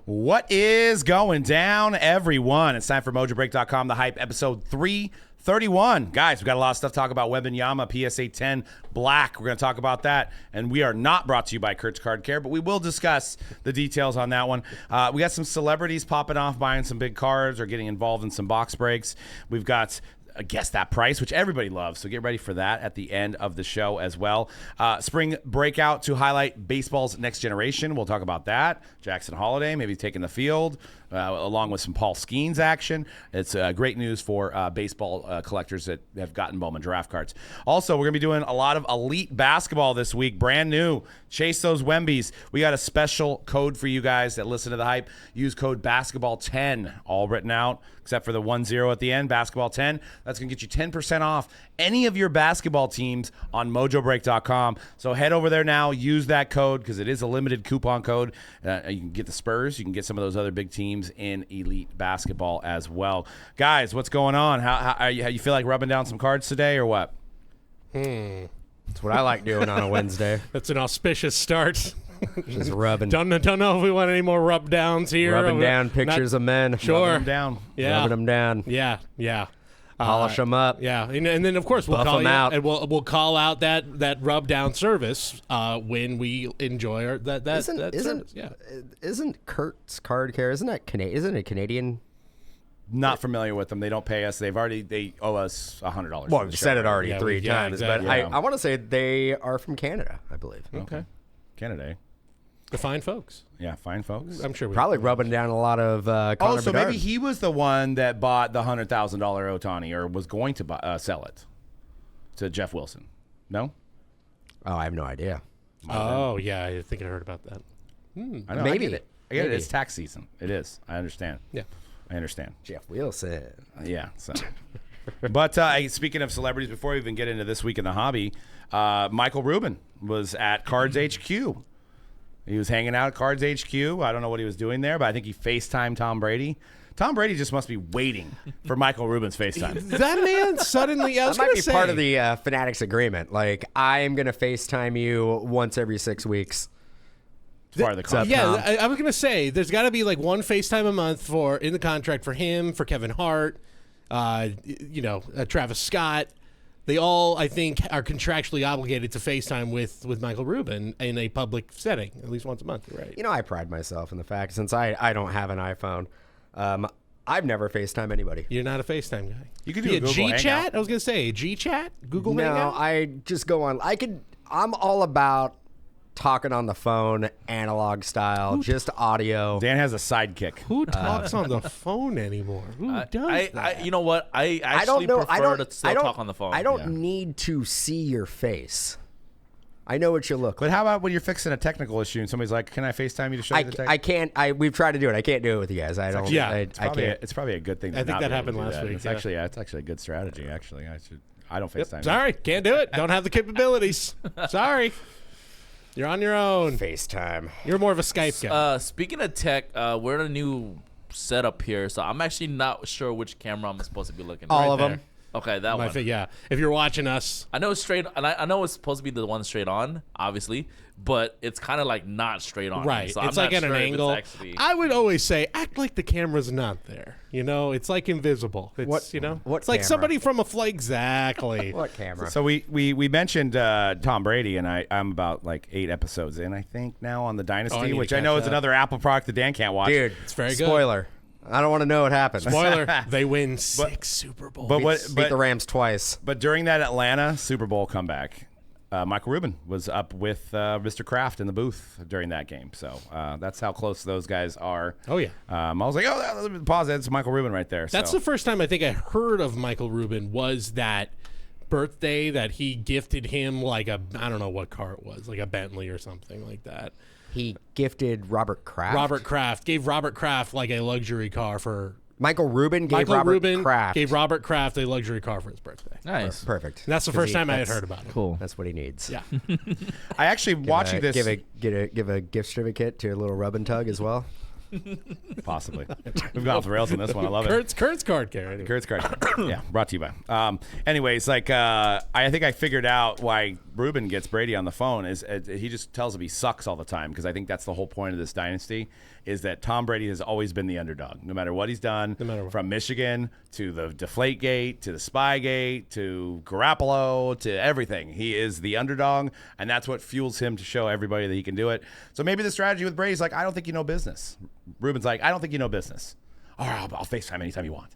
What is going down, everyone? It's time for Mojobreak.com, The Hype, episode 331. Guys, we've got a lot of stuff to talk about. Wembanyama, PSA 10 Black. We're going to talk about that. And we are not brought to you by Kurt's Card Care, but we will discuss the details on that one. We got some celebrities popping off, buying some big cards or getting involved in some box breaks. We've got Guess That Price, which everybody loves. So get ready for that at the end of the show as well. Spring Breakout to highlight baseball's next generation. We'll talk about that. Jackson Holiday maybe taking the field along with some Paul Skeens action. It's great news for baseball collectors that have gotten Bowman draft cards. Also, we're going to be doing a lot of elite basketball this week. Brand new. Chase those Wembys. We got a special code for you guys that listen to The Hype. Use code basketball10, all written out, except for the 10 at the end, basketball10. That's going to get you 10% off any of your basketball teams on Mojobreak.com. So head over there now. Use that code because it is a limited coupon code. You can get the Spurs. You can get some of those other big teams in elite basketball as well. Guys, what's going on? How you feel like rubbing down some cards today or what? That's what I like doing on a Wednesday. That's an auspicious start. Just rubbing. Don't know if we want any more rub downs here. Rubbing down pictures of men. Sure. Rubbing them down. Yeah. Rubbing them down. Yeah. Polish them up. Yeah, and then of course we'll Buff call them you, out. and we'll call out that rub down service when we enjoy that service. Yeah. Isn't Kurt's Card Care? Isn't it Canadian? Not familiar with them. They don't pay us. They owe us $100. Well, we've said it already three times, exactly. but I want to say they are from Canada, I believe. Okay. Canada. The fine folks. Yeah, fine folks. I'm sure. Probably rubbing down a lot of Connor so Bedard. maybe he was the one that bought the $100,000 Ohtani or was going to sell it to Jeff Wilson. No? Oh, I have no idea. Oh, yeah. I think I heard about that. I know. Maybe. I get it. It's tax season. It is. I understand. Yeah. I understand. Jeff Wilson. Yeah. So. But speaking of celebrities, before we even get into this week in the hobby, Michael Rubin was at Cards HQ. He was hanging out at Cards HQ. I don't know what he was doing there, but I think he FaceTimed Tom Brady. Tom Brady just must be waiting for Michael Rubin's FaceTime. That man suddenly, That might be part of the Fanatics agreement. Like, I am going to FaceTime you once every 6 weeks. Part of the contract. Yeah, I was going to say, there's got to be like one FaceTime a month in the contract for him, for Kevin Hart, Travis Scott. They all, I think, are contractually obligated to FaceTime with Michael Rubin in a public setting, at least once a month, right? You know, I pride myself in the fact, since I don't have an iPhone, I've never FaceTime anybody. You're not a FaceTime guy. You could do a Google G-Chat? Hangout. I was going to say, G-Chat? Google No, Hangout? I just go on. I'm all about talking on the phone, analog style, just audio. Dan has a sidekick. Who talks on the phone anymore? Who does that? You know what? I actually prefer to still talk on the phone. I don't need to see your face. I know what you look like. But how about when you're fixing a technical issue and somebody's like, "Can I FaceTime you to show you the tech?" I can't. We've tried to do it. I can't do it with you guys. I don't. Yeah. I can't. It's probably a good thing. I think not that be able happened to do last that. week, It's yeah. actually a good strategy. Actually, I don't FaceTime. Sorry, can't do it. Don't have the capabilities. Sorry. You're on your own. FaceTime. You're more of a Skype guy. Speaking of tech, we're in a new setup here, so I'm actually not sure which camera I'm supposed to be looking at. All of there. them. Okay, that one. Yeah. If you're watching us, I know it's straight, and I know it's supposed to be the one straight on, obviously, but it's kind of like not straight on. right? So It's I'm like not at an sure if angle. It's actually... I would always say, act like the camera's not there. You know, it's like invisible. It's What it's like camera? somebody from a flight. Exactly. What camera? So we mentioned Tom Brady, and I'm about like 8 episodes in, I think, now on the Dynasty, need to which I catch know is up. another Apple product that Dan can't watch. Dude, It's very good. Spoiler. I don't want to know what happens. Spoiler: they win 6 Super Bowls. Beat the Rams twice. But during that Atlanta Super Bowl comeback, Michael Rubin was up with Mr. Kraft in the booth during that game. So that's how close those guys are. Oh, yeah. I was like, pause. That's Michael Rubin right there. That's the first time I think I heard of Michael Rubin was that birthday that he gifted him like I don't know what car it was, like a Bentley or something like that. He gifted Robert Kraft. Gave Robert Kraft like a luxury car for. Michael Rubin gave Michael Robert Rubin Kraft. gave Robert Kraft a luxury car for his birthday. Nice. Perfect. And that's the first time I had heard about it. Cool. That's what he needs. Yeah. I actually watching this. Give a gift certificate to a little rub and tug as well. Possibly. We've gone off the rails on this one. I love it. Kurt's card carrier. Anyway. Kurt's card. Yeah, brought to you by. Anyways, like I think I figured out why Ruben gets Brady on the phone is he just tells him he sucks all the time, because I think that's the whole point of this dynasty is that Tom Brady has always been the underdog, no matter what he's done, from Michigan to the Deflategate to the Spygate to Garoppolo to everything. He is the underdog, and that's what fuels him to show everybody that he can do it. So maybe the strategy with Brady is like, I don't think you know business. Ruben's like, I don't think you know business. All right, I'll FaceTime anytime you want.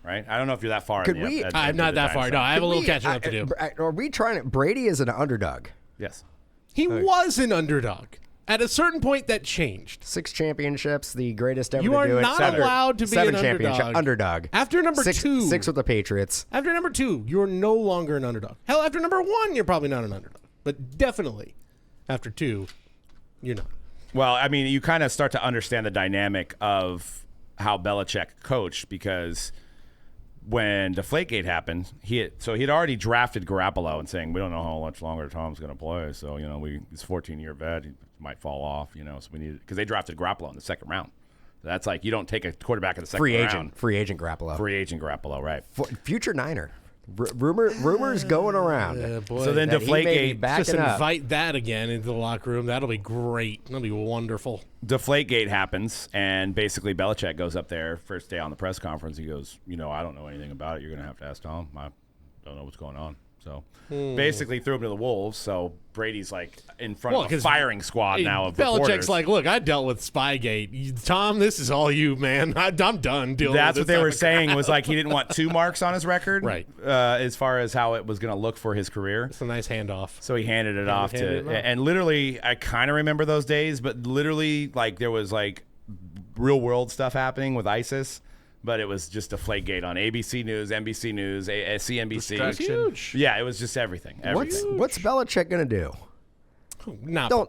Right? I don't know if you're that far. I'm not that far. No, I have a little catching up to do. Are we trying to? Brady is an underdog. Yes. He was an underdog. At a certain point, that changed. 6 championships, the greatest ever You to are do it. not allowed to be an underdog. After number 2. 6 with the Patriots. After number 2, you're no longer an underdog. Hell, after number 1, you're probably not an underdog. But definitely, after 2, you're not. Well, I mean, you kind of start to understand the dynamic of how Belichick coached, because when Deflategate happened, he'd already drafted Garoppolo and saying, we don't know how much longer Tom's going to play. So, he's a 14-year vet. He might fall off, so we need, because they drafted Garoppolo in the second round. So that's like, you don't take a quarterback in the second round. Free agent Garoppolo. Free agent Garoppolo, right. Future Niner. Rumors going around. Boy, so then Deflategate, just invite that again into the locker room. That'll be great. That'll be wonderful. Deflategate happens, and basically Belichick goes up there first day on the press conference. He goes, I don't know anything about it. You're going to have to ask Tom. I don't know what's going on. So basically threw him to the wolves. So Brady's like in front of a firing squad now of Belichick's reporters. like, look, I dealt with Spygate. Tom, this is all you, man. I'm done dealing That's with what they were saying was like he didn't want 2 marks on his record, right? As far as how it was going to look for his career. It's a nice handoff. So he handed it off and literally, I kind of remember those days, but literally, like there was like real world stuff happening with ISIS. But it was just Deflategate on ABC News, NBC News, CNBC. It was huge. Yeah, it was just everything. What's Belichick gonna do?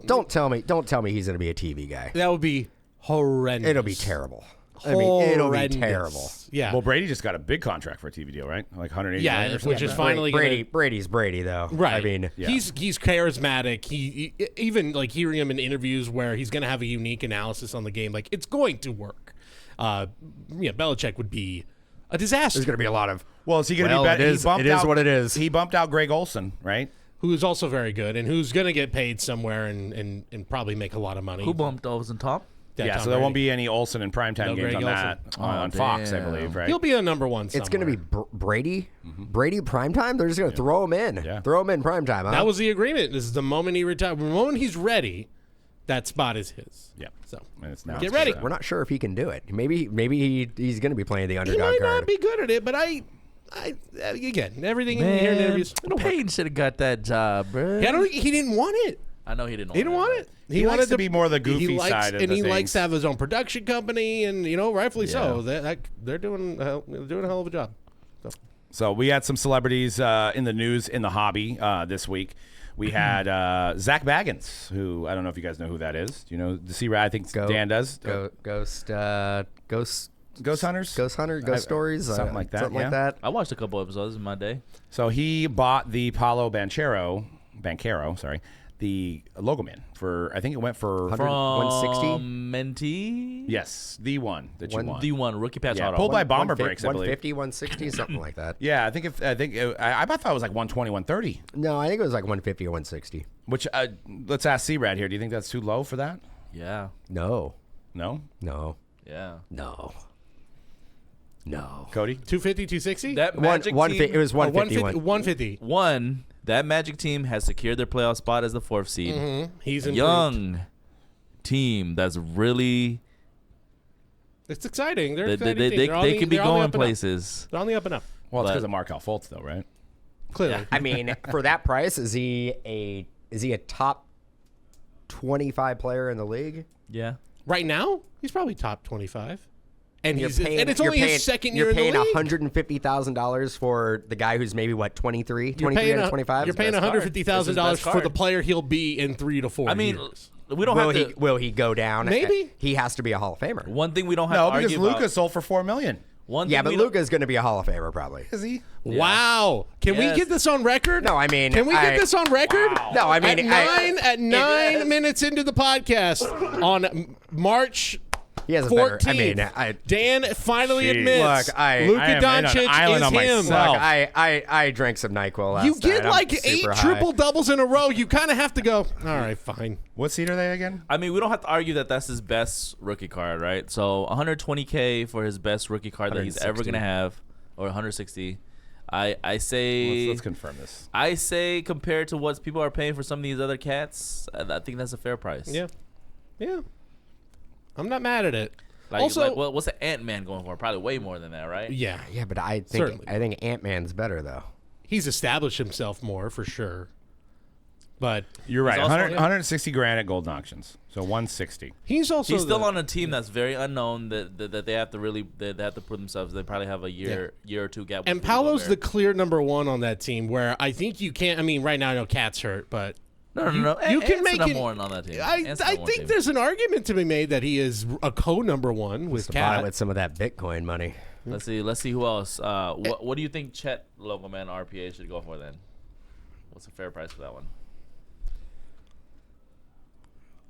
Don't tell me he's gonna be a TV guy. That would be horrendous. It'll be terrible. It'll be terrible. Yeah. Well, Brady just got a big contract for a TV deal, right? Like 180 million or something. Which is finally Brady's Brady though. Right. I mean, he's charismatic. He even like hearing him in interviews where he's going to have a unique analysis on the game. Like it's going to work. Belichick would be a disaster. There's going to be a lot of. Well, is he going to be better? It is what it is. He bumped out Greg Olson, right? Who's also very good and who's going to get paid somewhere and probably make a lot of money. Who bumped Olsen Tom? Yeah, so there won't be any Olsen in primetime games on that on Fox, I believe, right? He'll be a number 1 somewhere. It's going to be Brady. Brady primetime. They're just going to throw him in. Yeah. Throw him in primetime. Huh? That was the agreement. This is the moment he retires. The moment he's ready, that spot is his. Yeah. So get ready. We're not sure if he can do it. Maybe he's going to be playing the underdog card. He might not be good at it, but I again, everything in here in interviews. Payne should have got that job, bro. Yeah, I don't think he didn't want it. I know he didn't. He didn't want it. He wanted to be more the goofy side of the and he things. likes to have his own production company, and rightfully so. They're doing a hell of a job. So we had some celebrities in the news in the hobby this week. We had Zach Baggins, who I don't know if you guys know who that is. Do you know the C-Rat? I think Dan does. Ghost Hunters? Ghost Hunter, Ghost Stories. Something like that. Something like that. I watched a couple episodes in my day. So he bought the Paulo Banchero, the logo man for, I think it went for 160. Mentee? Yes, the one that you want. The one, rookie patch auto. Pulled by Bomber Breaks, I believe. 150, 160, something like that. Yeah, I thought it was like 120, 130. No, I think it was like 150 or 160. Which, let's ask C-Rad here. Do you think that's too low for that? Yeah. No. No? No. Yeah. No. No. Cody? 250, 260? That Magic team, it was 150. 150. That Magic team has secured their playoff spot as the 4th seed. Mm-hmm. He's a young team that's really. It's exciting. They could be going places. They're on the up and up. Well, it's because of Markelle Fultz, though, right? Clearly. Yeah. I mean, for that price, is he a top 25 player in the league? Yeah. Right now, he's probably top 25. And it's only his second year in the league. You're paying $150,000 for the guy who's maybe 23 out of 25. You're paying $150,000 for the player he'll be in 3 to 4 years. I mean, we don't have to. Will he go down? Maybe he has to be a Hall of Famer. One thing we don't have to argue because Luka sold for $4 million. But Luka's going to be a Hall of Famer probably. Is he? Yeah. Wow! Can we get this on record? No, I mean, can we get this on record? Wow. No, I mean, at 9 minutes into the podcast on March. He has a 14th. better. I mean, Dan finally Jeez. admits Look, I Luka am in an Doncic island is on him. myself. Look, I drank some NyQuil last You night. get I'm like 8 super high. triple doubles in a row. You kind of have to go. All right, fine. What seed are they again? I mean, we don't have to argue that that's his best rookie card, right? So 120K for his best rookie card that he's ever 160. gonna have, or 160. I say Let's confirm this. I say compared to what people are paying for some of these other cats, I think that's a fair price. Yeah. I'm not mad at it. Like, what's the Ant-Man going for? Probably way more than that, right? Yeah, Yeah, but I Certainly. think Ant-Man's better though. he's established himself more for sure. But You're right. also- 160 grand at Golden Auctions. So 160. he's also He's still on a team that's very unknown that they have to really they have to prove themselves. They probably have a year or two gap. And with Paolo's the Gobert. clear number one on that team. Where I think you can't. I mean, right now I know Cat's hurt, but no. you can Ant's make the it. number one on that team. I Ant's the number one think team. there's an argument to be made that he is a co-number one with To buy Cat. with some of that Bitcoin money. Let's see who else. What do you think Chet Local Man RPA should go for then? What's a fair price for that one?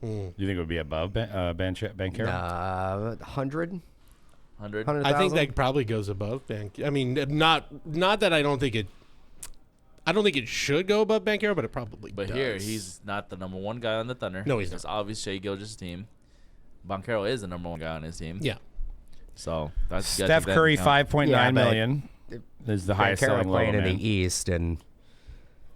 You think it would be above Banchero? 100? 100. 100,000? I think that probably goes above Bank. I mean, not that I don't think it. I don't think it should go above Banchero, but it probably But does. here, he's not the number one guy on the Thunder. No, he's It's obvious Shea Gilgeous' team. Banchero is the number one guy on his team. Yeah. So that's you gotta Steph take that Curry, into account. 5.9 Yeah, but million is the highest Carroll selling low playing in man. the East, and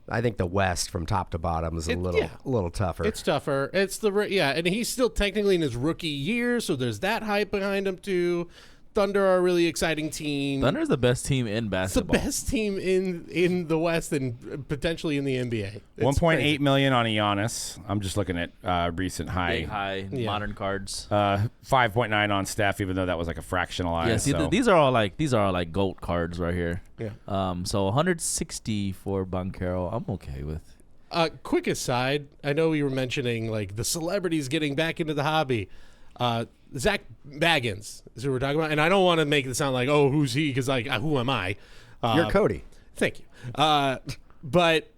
I think the West from top to bottom is a little tougher. It's tougher. It's and he's still technically in his rookie year, so there's that hype behind him too. Thunder are a really exciting team. Thunder's the best team in It's the basketball. best team in the West and potentially in the NBA. It's 1.8 crazy. million on Giannis. I'm just looking at recent Big, high. high, Yeah. modern cards. 5.9 on Steph, even though that was like a fractionalized. Yeah, see, so. these are all like GOAT cards right here. Yeah. So 160 for Banchero, I'm okay with. Quick aside, I know we were mentioning like the celebrities getting back into the hobby. Zach Baggins is who we're talking about, and I don't want to make it sound like, oh, who's he? Because like, who am I? You're Cody. Thank you. But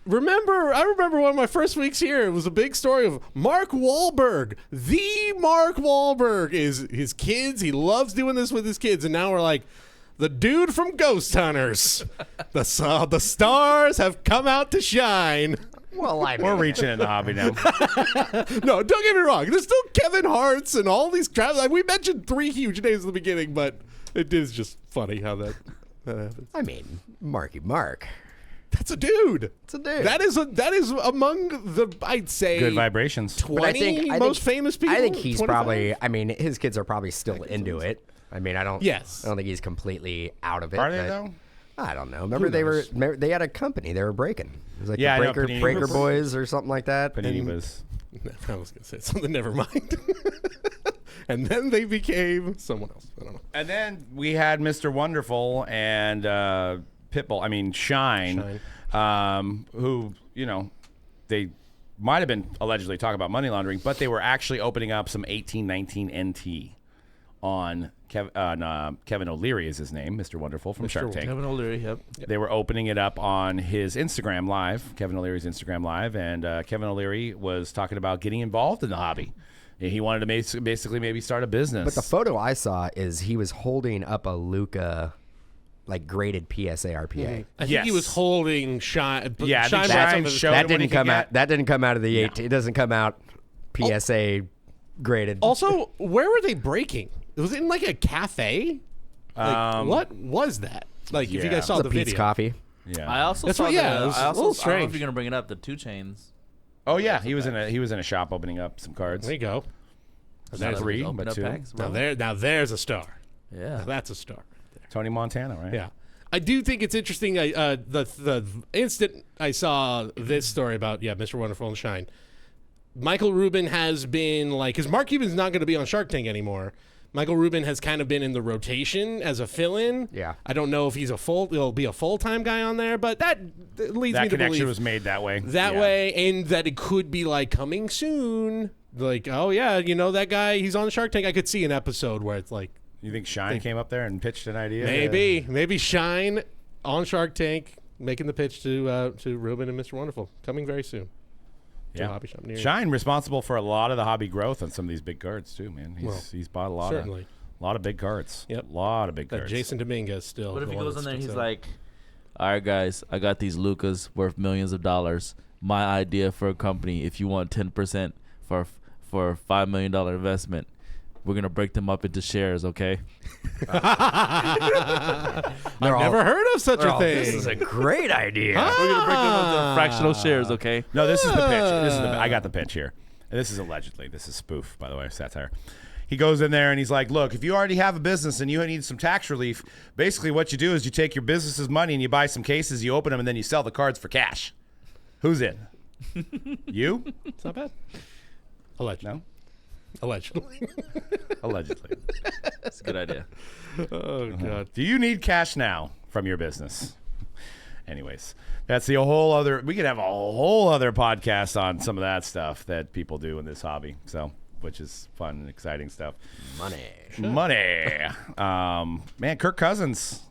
I remember one of my first weeks here. It was a big story of Mark Wahlberg. The Mark Wahlberg is his kids. He loves doing this with his kids, and now we're like, the dude from Ghost Hunters. The stars have come out to shine. Well, We're reaching in the hobby now. No, don't get me wrong. There's still Kevin Hart's and all these crap. Like, we mentioned 3 huge names in the beginning, but it is just funny how that happens. I mean, Marky Mark. That's a dude. It's a dude. That is among the, I'd say, Good vibrations. 20 most famous people. I think he's 25? probably. I mean, his kids are probably still into it. I mean, I don't. Yes. I don't think he's completely out of it. Are they but though? I don't know. Remember they had a company they were breaking. It was like Yeah, I know, the Panini Breaker was- Boys or something like that. Panini And was. I was going to say something. Never mind. And then they became someone else. I don't know. And then we had Mr. Wonderful and Pitbull. I mean Shine. Who they might have been allegedly talking about money laundering, but they were actually opening up some 1819 NT on Kevin O'Leary is his name, Mr. Wonderful from Shark Tank. Kevin O'Leary, yep. They were opening it up on his Instagram Live, Kevin O'Leary's Instagram Live, and Kevin O'Leary was talking about getting involved in the hobby. He wanted to basically maybe start a business. But the photo I saw is he was holding up a Luka, like graded PSA RPA. I think he was holding Shine. Yeah, I think Shine Shine brought some of his- showed That when he didn't could come get- out. That didn't come out of the 18. It doesn't come out PSA graded. Also, where were they breaking? Was it in like a cafe? Like, what was that? Like, if you yeah. guys saw the the Pete's video. coffee. Yeah. I also That's saw what- the, yeah, it was I a also, little I don't know if strange. you're gonna bring it up. The 2 Chains. Oh yeah, he was in a shop opening up some cards. There you go. Not 3, Open but up 2. packs, Now bro. there's a star. Yeah. Now that's a star. Tony Montana, right? Yeah. I do think it's interesting. The instant I saw this story about Mr. Wonderful and Shine, Michael Rubin has been like, because Mark Cuban's not going to be on Shark Tank anymore. Michael Rubin has kind of been in the rotation as a fill-in. Yeah. I don't know if he'll be a full-time guy on there, but that leads That me to connection believe was made that way. that Yeah. way, and that it could be like coming soon. Like, oh yeah, that guy, he's on Shark Tank. I could see an episode where it's like, You think Shine came up there and pitched an idea? maybe Shine on Shark Tank making the pitch to Ruben and Mr. Wonderful coming very soon. to a hobby shop near you. Shine responsible for a lot of the hobby growth on some of these big cards too, man. He's bought a lot of big cards. Yep. A lot of big That cards. Jason Dominguez still. What if the he one goes that in there and sticks he's out. like, all right, guys, I got these Lucas worth millions of dollars. My idea for a company, if you want 10% for a $5 million investment, we're going to break them up into shares, okay? I've never heard of such a thing. This is a great idea. We're going to break them up into fractional shares, okay? No, this is the pitch. I got the pitch here. And this is allegedly. This is spoof, by the way, satire. He goes in there and he's like, look, if you already have a business and you need some tax relief, basically what you do is you take your business's money and you buy some cases, you open them, and then you sell the cards for cash. Who's in? You? It's not bad. Allegedly. No? Allegedly. Allegedly. That's a good idea. Oh, God. Do you need cash now from your business? Anyways, that's the whole other. We could have a whole other podcast on some of that stuff that people do in this hobby. So, which is fun and exciting stuff. Money. Man, Kirk Cousins,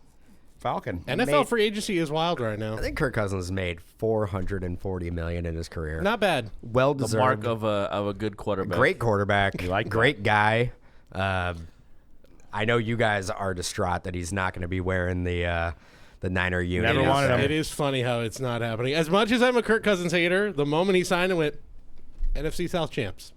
Falcon. NFL free agency is wild right now. I think Kirk Cousins made $440 million in his career. Not bad. Well The deserved. mark of a good quarterback. Great quarterback. You like great guy. I know you guys are distraught that he's not going to be wearing the Niner uniform. Never wanted him. It is funny how it's not happening. As much as I'm a Kirk Cousins hater, the moment he signed, it went NFC South champs.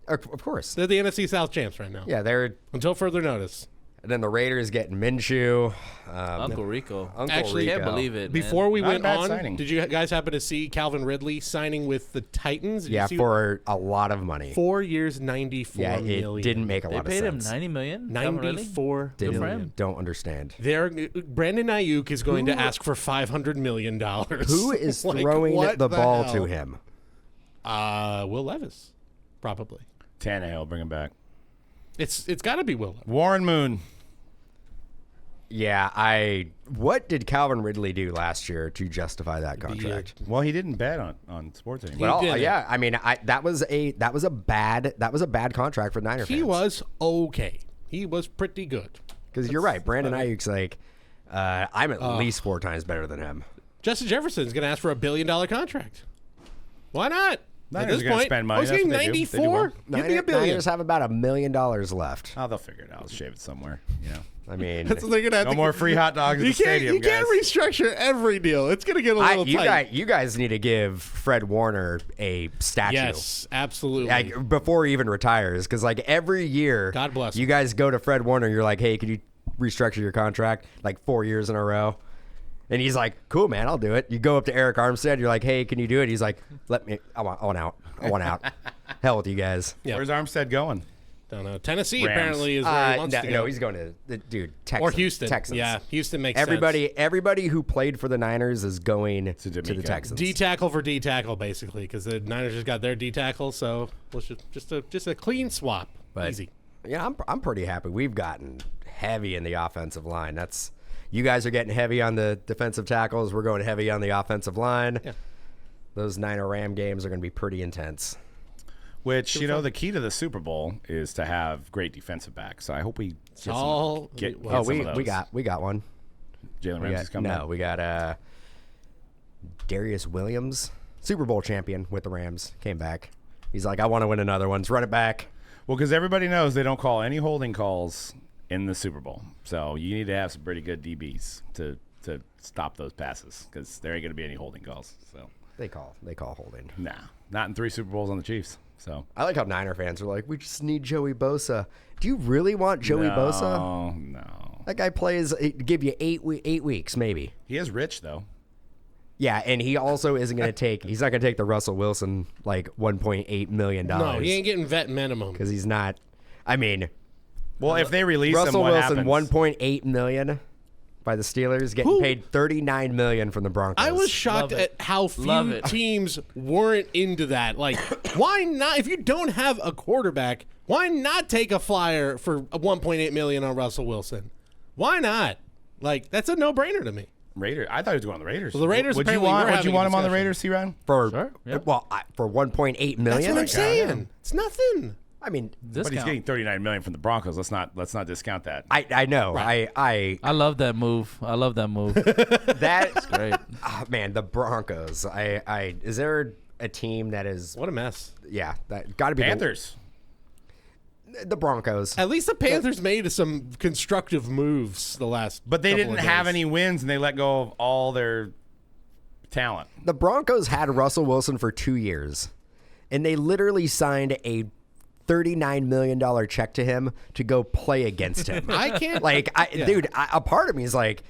Of course. They're the NFC South champs right now. Yeah, they're. Until further notice. And then the Raiders getting Minshew. Uncle Rico. Actually, Can't believe it, man. Before we Not a went bad on, signing. did you guys happen to see Calvin Ridley signing with the Titans? Did Yeah, you see for a lot of money. 4 years, $94 Yeah, million. it didn't make a They lot of paid him sense. $90 million? Calvin Ridley? 94 Didn't- million. Don't understand. Brandon Ayuk is going to ask for $500 million. Who is Like, throwing what the ball hell? to him? Will Levis, probably. Tannehill, bring him back. It's got to be Will Levis. Warren Moon. Yeah, what did Calvin Ridley do last year to justify that contract? Well, he didn't bet on sports anymore. Well, didn't. yeah, I mean, that was a bad contract for Niner fans. He was okay. He was pretty good. Because you're right, Brandon Ayuk's like, I'm at least 4 times better than him. Justin Jefferson's going to ask for $1 billion contract. Why not? Niners At this are gonna point, spend money. he's That's getting what they do. They do 94. well. Give me $1 billion. Niners have about $1 million left. Oh, they'll figure it out. I'll shave it somewhere. You know, I mean, That's what they're gonna have no to more free hot dogs at You the stadium, you can't guys. restructure every deal. It's going to get a little tight. you guys need to give Fred Warner a statue. Yes, absolutely. Like, before he even retires, because like every year, God bless him. you guys go to Fred Warner. You're like, hey, could you restructure your contract like 4 years in a row? And he's like, cool, man, I'll do it. You go up to Eric Armstead. You're like, hey, can you do it? He's like, I want out. Hell with you guys. Yeah. Where's Armstead going? Don't know. Tennessee Rams. apparently is where he wants to go. No, he's going to Texans. Or Houston. Texans. Yeah, Houston makes sense. Everybody who played for the Niners is going to the D'Amico. Texans. D tackle for D tackle, basically, because the Niners just got their D tackle, so let's just a clean swap. But, Easy. Yeah, I'm pretty happy. We've gotten heavy in the offensive line. You guys are getting heavy on the defensive tackles. We're going heavy on the offensive line. Yeah. Those Niner Ram games are going to be pretty intense. Which, the key to the Super Bowl is to have great defensive backs. So I hope we get some of those. We got one. Jalen Ramsey's coming up. We got Darius Williams, Super Bowl champion with the Rams, came back. He's like, I want to win another one. Let's run it back. Well, because everybody knows they don't call any holding calls in the Super Bowl. So you need to have some pretty good DBs to stop those passes because there ain't going to be any holding calls. So They call holding. nah, not in 3 Super Bowls on the Chiefs. So I like how Niner fans are like, we just need Joey Bosa. Do you really want Joey Bosa? No. That guy plays, give you 8 weeks maybe. He is rich though. Yeah, and he also isn't going to he's not going to take the Russell Wilson, like, $1.8 million. No, he ain't getting vet minimum. Because he's not, I mean, Well, if they release Russell him, what Wilson, happens? $1.8 million by the Steelers, getting paid $39 million from the Broncos. I was shocked Love it. at how Love few it. teams weren't into that. Like, why not? If you don't have a quarterback, why not take a flyer for $1.8 million on Russell Wilson? Why not? Like, that's a no-brainer to me. Raiders. I thought he was going on the Raiders. Well, the Raiders Would you apparently want? were Would you having a want him on the discussion. Raiders, C-Ron? for Sure, yeah. for $1.8 million. That's what I'm saying. It's nothing. I mean, But he's getting $39 million from the Broncos. Let's not discount that. I know. Right. I I love that move. that Great. man, the Broncos. Is there a team that is, What a mess. that got to be Panthers. the Broncos. At least the Panthers made some constructive moves the last. But they couple didn't of have days. any wins, and they let go of all their talent. The Broncos had Russell Wilson for 2 years, and they literally signed a $39 million check to him to go play against him. I can't. Dude, a part of me is like,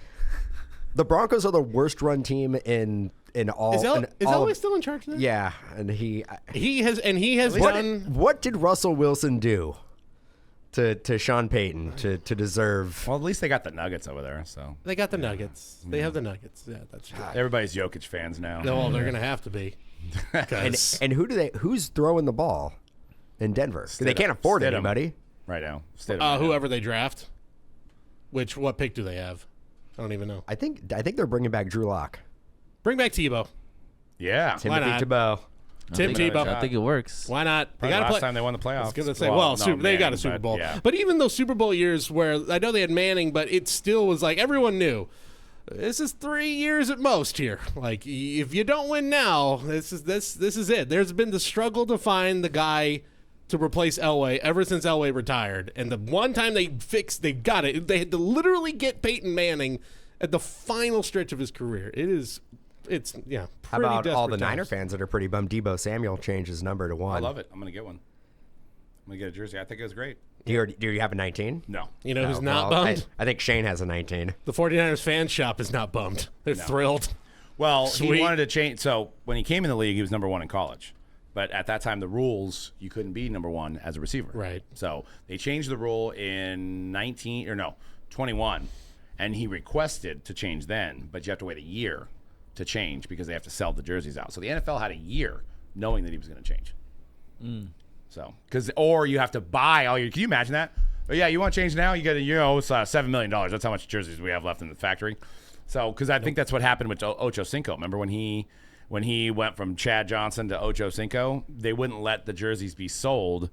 the Broncos are the worst run team in all. Is in all Elway of- still in charge now? Yeah, and he He has What done. what did Russell Wilson do to Sean Payton to deserve? Well, at least they got the Nuggets over there, so They got the Nuggets. They have the Nuggets. Yeah, that's true. everybody's Jokic fans now. No, they're gonna have to be. 'Cause- And who's throwing the ball in Denver? 'Cause they can't afford Stidham. anybody. Right now. Stidham right now. whoever they draft. What pick do they have? I don't even know. I think they're bringing back Drew Lock. Bring back Tebow. Yeah. Why Timothy not? Tebow. Tim Tebow. I think it works. Why not? They Probably got to last play. time they won the playoffs. I was gonna say, well, they got a Super Bowl. Yeah. But even those Super Bowl years where I know they had Manning, but it still was like everyone knew this is 3 years at most here. Like if you don't win now, this is it. There's been the struggle to find the guy to replace Elway ever since Elway retired. And the one time they got it. They had to literally get Peyton Manning at the final stretch of his career. It's How pretty about all the desperate Niner times. fans that are pretty bummed? Debo Samuel changed his number to 1. I love it. I'm going to get one. I'm going to get a jersey. I think it was great. Do you have a 19? No. You know who's Oh, not well, bummed? I think Shane has a 19. The 49ers fan shop is not bummed. They're thrilled. Well, Sweet. he wanted to change. So when he came in the league, he was number 1 in college. But at that time, the rules, you couldn't be number 1 as a receiver. Right. So they changed the rule in 21. And he requested to change then, but you have to wait a year to change because they have to sell the jerseys out. So the NFL had a year knowing that he was going to change. So, or you have to buy all your. Can you imagine that? Oh, yeah, you want to change now? You got to, it's $7 million. That's how much jerseys we have left in the factory. So, because I think that's what happened with Ocho Cinco. Remember when he went from Chad Johnson to Ocho Cinco? They wouldn't let the jerseys be sold,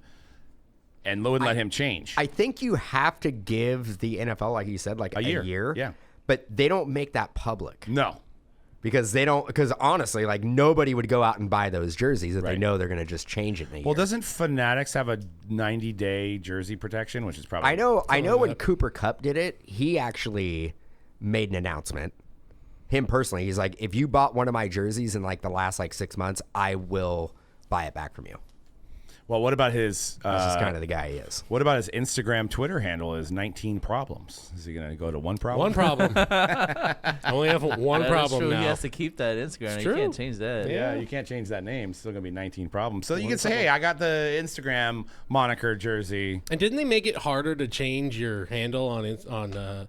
and wouldn't let him change. I think you have to give the NFL, like you said, like a year. Yeah. But they don't make that public No. because honestly, like nobody would go out and buy those jerseys if they Right. know they're going to just change it in a year. Well, doesn't Fanatics have a 90-day jersey protection, which is probably I know when Cooper Kupp did it, he actually made an announcement. Him personally, he's like, if you bought one of my jerseys in like the last 6 months, I will buy it back from you. Well, what about his? That's just kind of the guy he is. What about his Instagram, Twitter handle? Is 19 problems? Is he going to go to one problem? One problem. I only have one That is problem true. now. He has to keep that Instagram. He true. can't change that. Yeah, you can't change that name. It's still going to be 19 problems. So you can say, hey, I got the Instagram moniker jersey. And didn't they make it harder to change your handle on?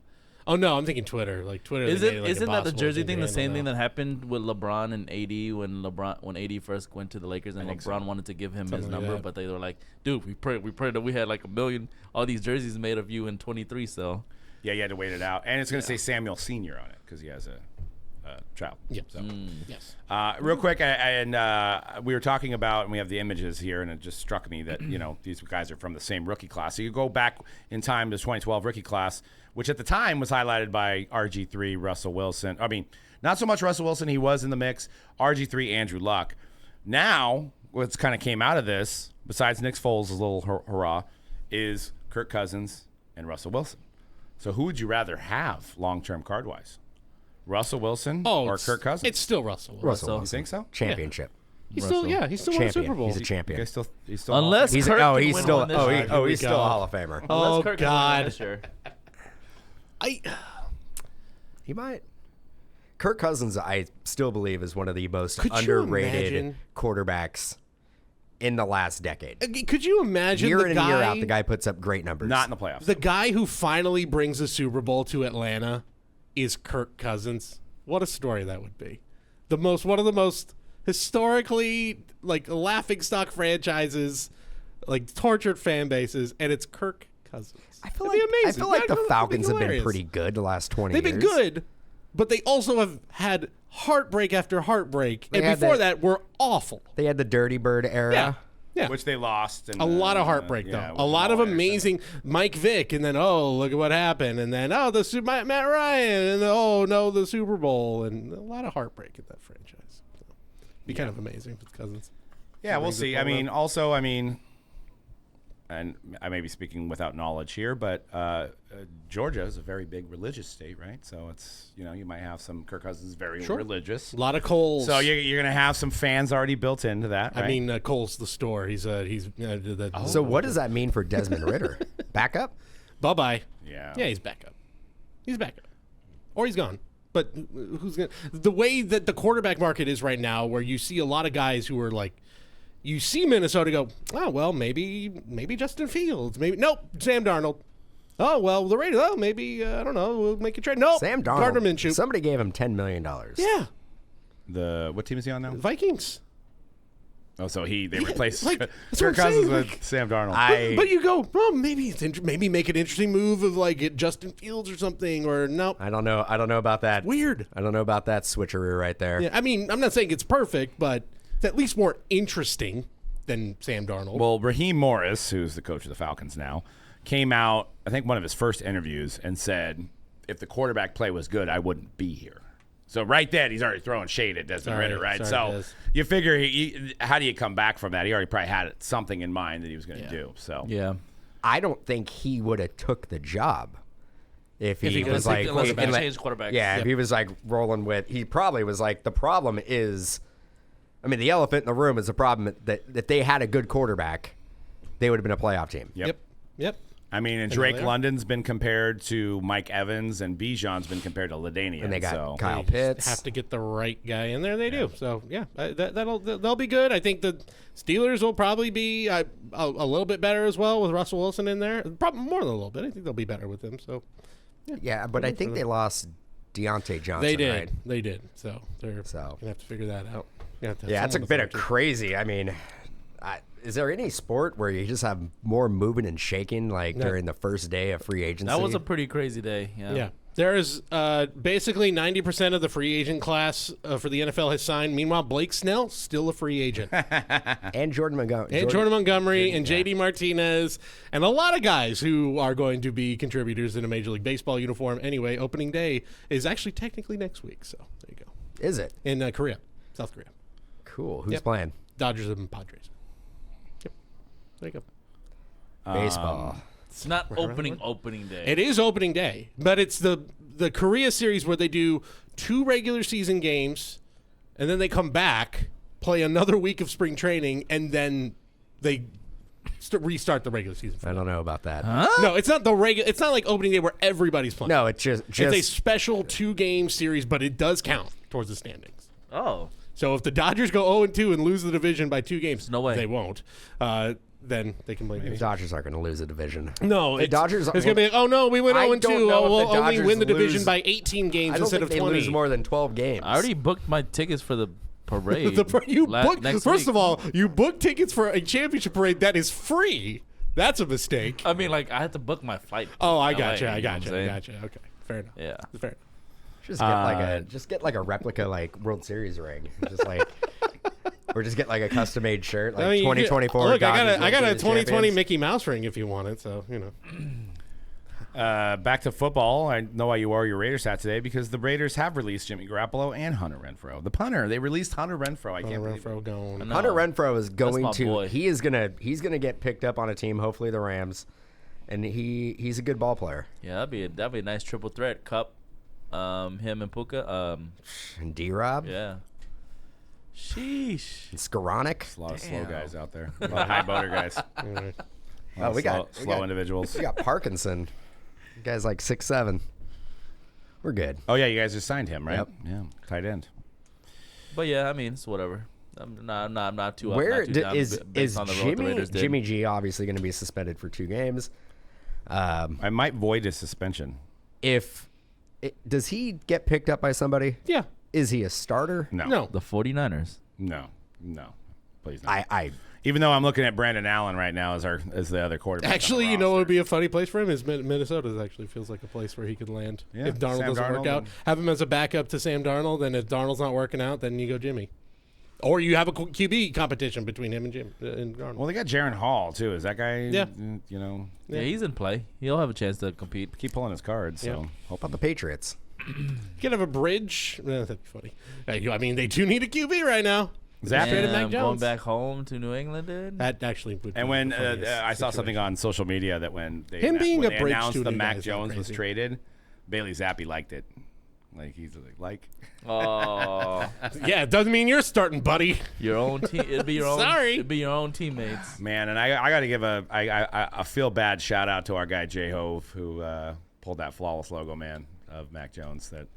Oh no, I'm thinking Twitter. Like Twitter. Isn't that the impossible to jersey change thing your the same handle thing now. that happened with LeBron and AD when AD first went to the Lakers and think LeBron so. wanted to give him his Something like number, that. but they were like, dude, we printed that we had like 1 million all these jerseys made of you in 23, so Yeah, you had to wait it out. And it's going to say Samuel Sr. on it because he has a child. Yeah. So. Yes. Real quick, we were talking about, and we have the images here, and it just struck me that, these guys are from the same rookie class. So you go back in time to 2012 rookie class, which at the time was highlighted by RG3, Russell Wilson. I mean, not so much Russell Wilson. He was in the mix. RG3, Andrew Luck. Now, what's kind of came out of this, besides Nick Foles' little hurrah, is Kirk Cousins and Russell Wilson. So who would you rather have long-term card-wise? Russell Wilson or it's- Kirk Cousins? It's still Russell. Russell. You think so? Championship. He's still won a Champion. Super Bowl. He's a You champion. guys he's still unless He's Kirk can he's win still one this year. Here we he's still go. a Hall of Famer. Oh, Unless Kirk can win one God. this year. He might. Kirk Cousins, I still believe, is one of the most Could you underrated imagine- quarterbacks in the last decade. Could you imagine Year the in guy, and year out, the guy puts up great numbers. not in the playoffs. the guy who finally brings a Super Bowl to Atlanta is Kirk Cousins? What a story that would be. One of the most historically laughingstock franchises, tortured fan bases, and it's Kirk Cousins. I feel That'd like be amazing. I feel like That'd the be Falcons have been hilarious. pretty good the last 20 They've years. been good, but they also have had heartbreak after heartbreak, They and had before that- that were awful. They had the Dirty Bird era. Yeah. Which they lost. And, A lot of heartbreak, yeah, though. with A lot of Jamal Anderson. amazing Mike Vick, and then, look at what happened. And then, Matt Ryan, and no, the Super Bowl. And a lot of heartbreak in that franchise. Be kind of amazing with Cousins. Yeah, we'll Brings it see. forward. And I may be speaking without knowledge here, but Georgia is a very big religious state, right? So it's, you might have some Kirk Cousins very religious. A lot of Coles. So you're going to have some fans already built into that, right? I mean, Coles the store. He's So what does that mean for Desmond Ridder? Backup? Bye-bye. Yeah. Yeah, he's back up. He's back up. Or he's gone. But who's going to... The way that the quarterback market is right now, where you see a lot of guys who are like... You see Minnesota go, oh, well, maybe Justin Fields. Maybe... Nope, Sam Darnold. Oh, well, the Raiders... Oh, maybe, I don't know, we'll make a trade. Nope, Sam Darnold. Gardner Minshew. Somebody gave him $10 million. Yeah. What team is he on now? Vikings. Oh, so they replaced that's what Kirk I'm Cousins saying, with Sam Darnold. But you go, well, maybe maybe make an interesting move of like get Justin Fields or something, or no. I don't know about that. Weird. I don't know about that switcheroo right there. Yeah, I mean, I'm not saying it's perfect, but it's at least more interesting than Sam Darnold. Well, Raheem Morris, who's the coach of the Falcons now, came out, I think one of his first interviews, and said, if the quarterback play was good, I wouldn't be here. So right then, he's already throwing shade at Desmond Ridder, right? So you figure, how do you come back from that? He already probably had something in mind that he was going to do. So Yeah. I don't think he would have took the job if he he was was like, unless they changed quarterbacks. Yeah, if he was like rolling with, he probably was like, the problem is, I mean, the elephant in the room is the problem that if they had a good quarterback, they would have been a playoff team. Yep. I mean, and Drake London's been compared to Mike Evans, and Bijan's been compared to LaDainian. And they got Kyle They Pitts. have to get the right guy in there. They do. So yeah, they'll be good. I think the Steelers will probably be a little bit better as well with Russell Wilson in there. Probably more than a little bit. I think they'll be better with him. So Yeah, but I think they lost Deontay Johnson. they did. Right? They did. So they're gonna have to figure that out. Yeah, it's a bit of crazy. I mean, is there any sport where you just have more moving and shaking during the first day of free agency? That was a pretty crazy day. Yeah. There is basically 90% of the free agent class for the NFL has signed. Meanwhile, Blake Snell, still a free agent. and Jordan Montgomery. Jordan Montgomery and J.D. Martinez and a lot of guys who are going to be contributors in a Major League Baseball uniform. Anyway, opening day is actually technically next week. So there you go. Is it? In Korea, South Korea. Cool. Who's playing? Dodgers and Padres. Yep. There you go. Baseball. It's not opening day. It is opening day, but it's the Korea series where they do 2 regular season games, and then they come back, play another week of spring training, and then they restart the regular season. I don't know about that. Huh? No, it's not the regular. It's not like opening day where everybody's playing. No, it's just it's a special 2-game series, but it does count towards the standings. Oh. So if the Dodgers go 0-2 and lose the division by 2 games, no way they won't. Then they can blame the me. Dodgers aren't going to lose a division. No, the Dodgers. It's going to be like, oh no, we went 0-2. We'll only win the division lose, by 18 games instead of 20. They lose more than 12 games. I already booked my tickets for the parade. First of all, you booked tickets for a championship parade that is free. That's a mistake. I mean, I had to book my flight. Oh, I LA, gotcha. I you know what gotcha. I'm I saying? gotcha. Okay, fair enough. Yeah. Fair enough. Just get a replica World Series ring. Or just get a custom made shirt 2024. Look, Dodgers I got a World Series 2020 champions. Mickey Mouse ring if you want it. So back to football. I know why you wore your Raiders hat today, because the Raiders have released Jimmy Garoppolo and Hunter Renfrow. The punter, they released Hunter Renfrow. I can't believe it. going. No. Hunter Renfrow is going my to. boy. He's gonna get picked up on a team. Hopefully the Rams, and he's a good ball player. Yeah, that'd be a nice triple threat. Cup, him and Puka. And D-Rob. Yeah. Sheesh. And Skoranek. There's a lot of slow guys out there. A lot of high motor guys. Oh, we got slow individuals. We got Parkinson. The guy's 6'7". We're good. Oh yeah, you guys just signed him, right? Yep. Yeah, tight end. But yeah, I mean, it's whatever. I'm not too. Where not too down is based on the road the Raiders did. Jimmy G obviously going to be suspended for 2 games? I might void his suspension. Does he get picked up by somebody? Yeah. Is he a starter? No. The 49ers. No. Please not. I Even though I'm looking at Brandon Allen right now as the other quarterback. Actually, you know what would be a funny place for him is Minnesota. Actually feels like a place where he could land if Darnold Sam doesn't work out. Have him as a backup to Sam Darnold, and if Darnold's not working out, then you go Jimmy. Or you have a QB competition between him and Darnold. Well, they got Jaron Hall too. Is that guy? Yeah. Yeah, he's in play. He'll have a chance to compete. Keep pulling his cards. So Yeah. How about the Patriots? You can have a bridge. That'd be funny. I mean, they do need a QB right now. Zappy. Traded Mac Going Jones. back home to New England, dude. That actually would be And when the funniest I saw something situation. on social media that when they, Him being when a they bridge announced the student Mac guy is not Jones was crazy. traded, Bailey Zappi liked it. Like he's like Oh, Yeah, it doesn't mean you're starting, buddy. your own team. It'd be your own. Sorry. It'd be your own teammates. man, and I got to give a feel bad shout out to our guy Jay Hove who pulled that flawless logo, man, of Mac Jones that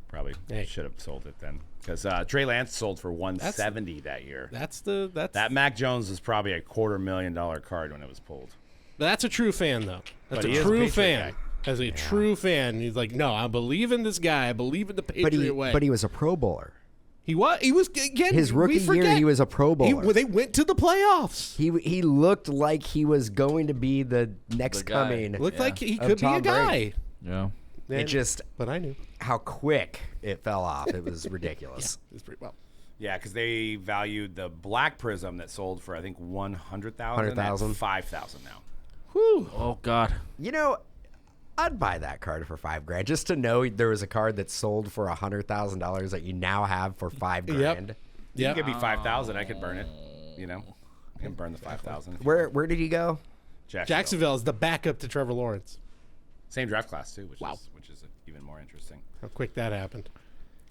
probably should have sold it then because Trey Lance sold for $170 that year. That Mac Jones was probably a $250,000 card when it was pulled. That's a true fan, though. That's But he a is a true Patriot fan. guy. As a true fan, he's like, no, I believe in this guy. I believe in the Patriot way. But he was a Pro Bowler. He was again. His rookie we forget, year, he was a Pro Bowler. They went to the playoffs. He looked like he was going to be the next The guy. coming. Looked like he Of could be a Tom guy. Brady. Yeah. It just But I knew. how quick it fell off. It was ridiculous. It's pretty well. Yeah, because they valued the Black Prizm that sold for I think 100,000 100,000. at 5,000 now. Whew. Oh God. You know, I'd buy that card for $5,000 just to know there was a card that sold for $100,000 that you now have for $5,000. You Yeah. can give me 5,000, I could burn it. You know, I can burn the 5,000. Where did he go? Jacksonville is the backup to Trevor Lawrence. Same draft class too, which Wow. is even more interesting. How quick that happened.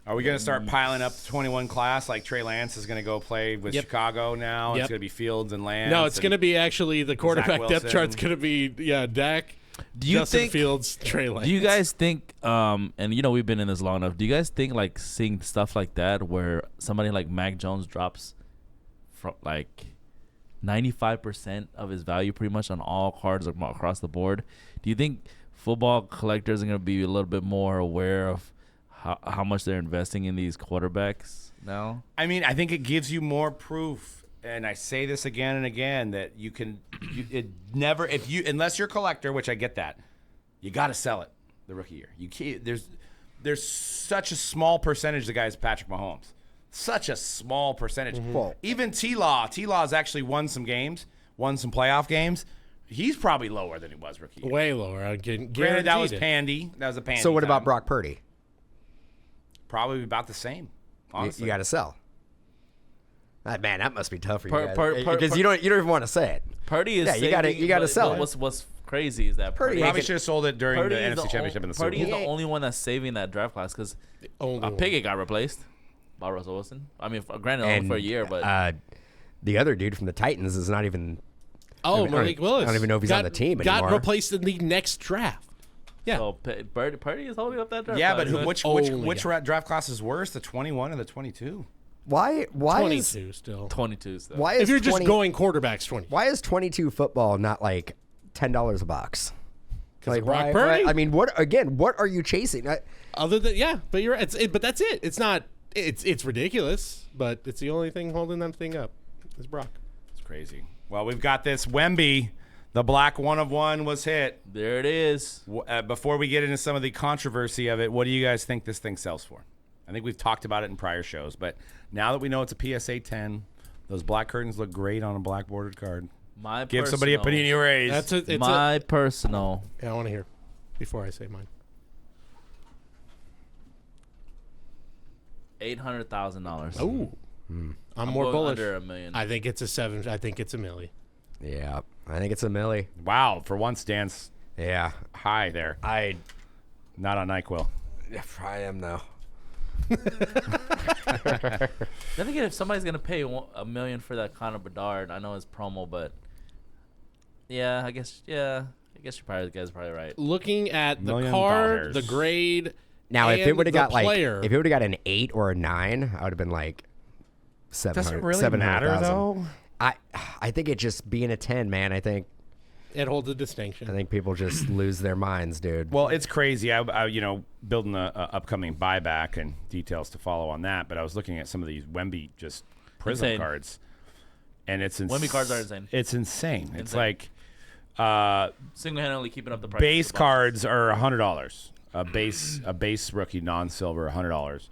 Are we going to start piling up the 21 class like Trey Lance is going to go play with Yep. Chicago now? Yep. It's going to be Lance. No, it's going to be actually the quarterback depth Wilson. chart's going to be Dak. Do you Justin think? Fields, Trey Lance. Do you guys think? And you know we've been in this long enough. Do you guys think like seeing stuff like that where somebody like Mac Jones drops from like 95% of his value pretty much on all cards across the board? Do you think football collectors are going to be a little bit more aware of how much they're investing in these quarterbacks now? I mean, I think it gives you more proof, and I say this again and again that you can, unless you're a collector, which I get that, you got to sell it the rookie year. You can't. There's such a small percentage of guys Patrick Mahomes, such a small percentage. Well- Even T-Law's actually won some games, won some playoff games. He's probably lower than he was rookie year. Way lower. I Granted, that was Pandy. That was a Pandy. So what about time. Brock Purdy? Probably about the same. Honestly, You got to sell. Man, that must be tough for you guys. Per- Because you don't even want to say it. Purdy is Yeah, you gotta but sell it. What's crazy is that Purdy Purdy, probably should have sold it during Purdy the is NFC Championship in the Super Purdy is Bowl. the only one that's saving that draft class because Pickett got replaced by Russell Wilson. I mean, granted, only for a year, but the other dude from the Titans is not even. Oh, I don't- Malik Willis. I don't even know if he's on the team Got anymore. replaced in the next draft. Yeah. so Purdy is holding up that draft. Yeah, class, but man. which Only guy. draft class is worse, the 21 or the 22? Why is 22 still. 22 still. why is If you're just 20 going quarterbacks, 20. Why is 22 football not like $10 a box? of Brock Purdy? I mean, what are you chasing? Other than but you're but that's it. It's not. It's ridiculous, but it's the only thing holding that thing up. Is Brock. It's crazy. Well, we've got this Wemby. The black 1 of 1 was hit. There it is. Before we get into some of the controversy of it, what do you guys think this thing sells for? I think we've talked about it in prior shows, but now that we know it's a PSA 10, those black curtains look great on a black bordered card. Give somebody a Panini raise. My personal. Yeah, I want to hear before I say mine. $800,000. Oh, I'm more going bullish. under $1 million. I think it's a 7. I think it's a milli. Yeah, I think it's a milli. Wow, for once, Dan's Yeah, high there. Not on NyQuil. I am though. Then again, if somebody's gonna pay $1 million for that Connor Bedard, I know it's promo, but I guess you guys are probably right. Looking at the $1 million. card, the grade. Now, if it and would have the got player, if it would have got an 8 or a 9, I would have been like 700. Does it really 700,000. matter, though? I think it just being a 10, man. I think it holds a distinction. people just lose their minds, dude. Well, it's crazy. I building the upcoming buyback and details to follow on that, but I was looking at some of these Wemby just Prism Insane. cards, and it's Wemby cards are insane. It's insane. It's like Single-handedly keeping up the price. base cards are $100. A base rookie non-silver $100.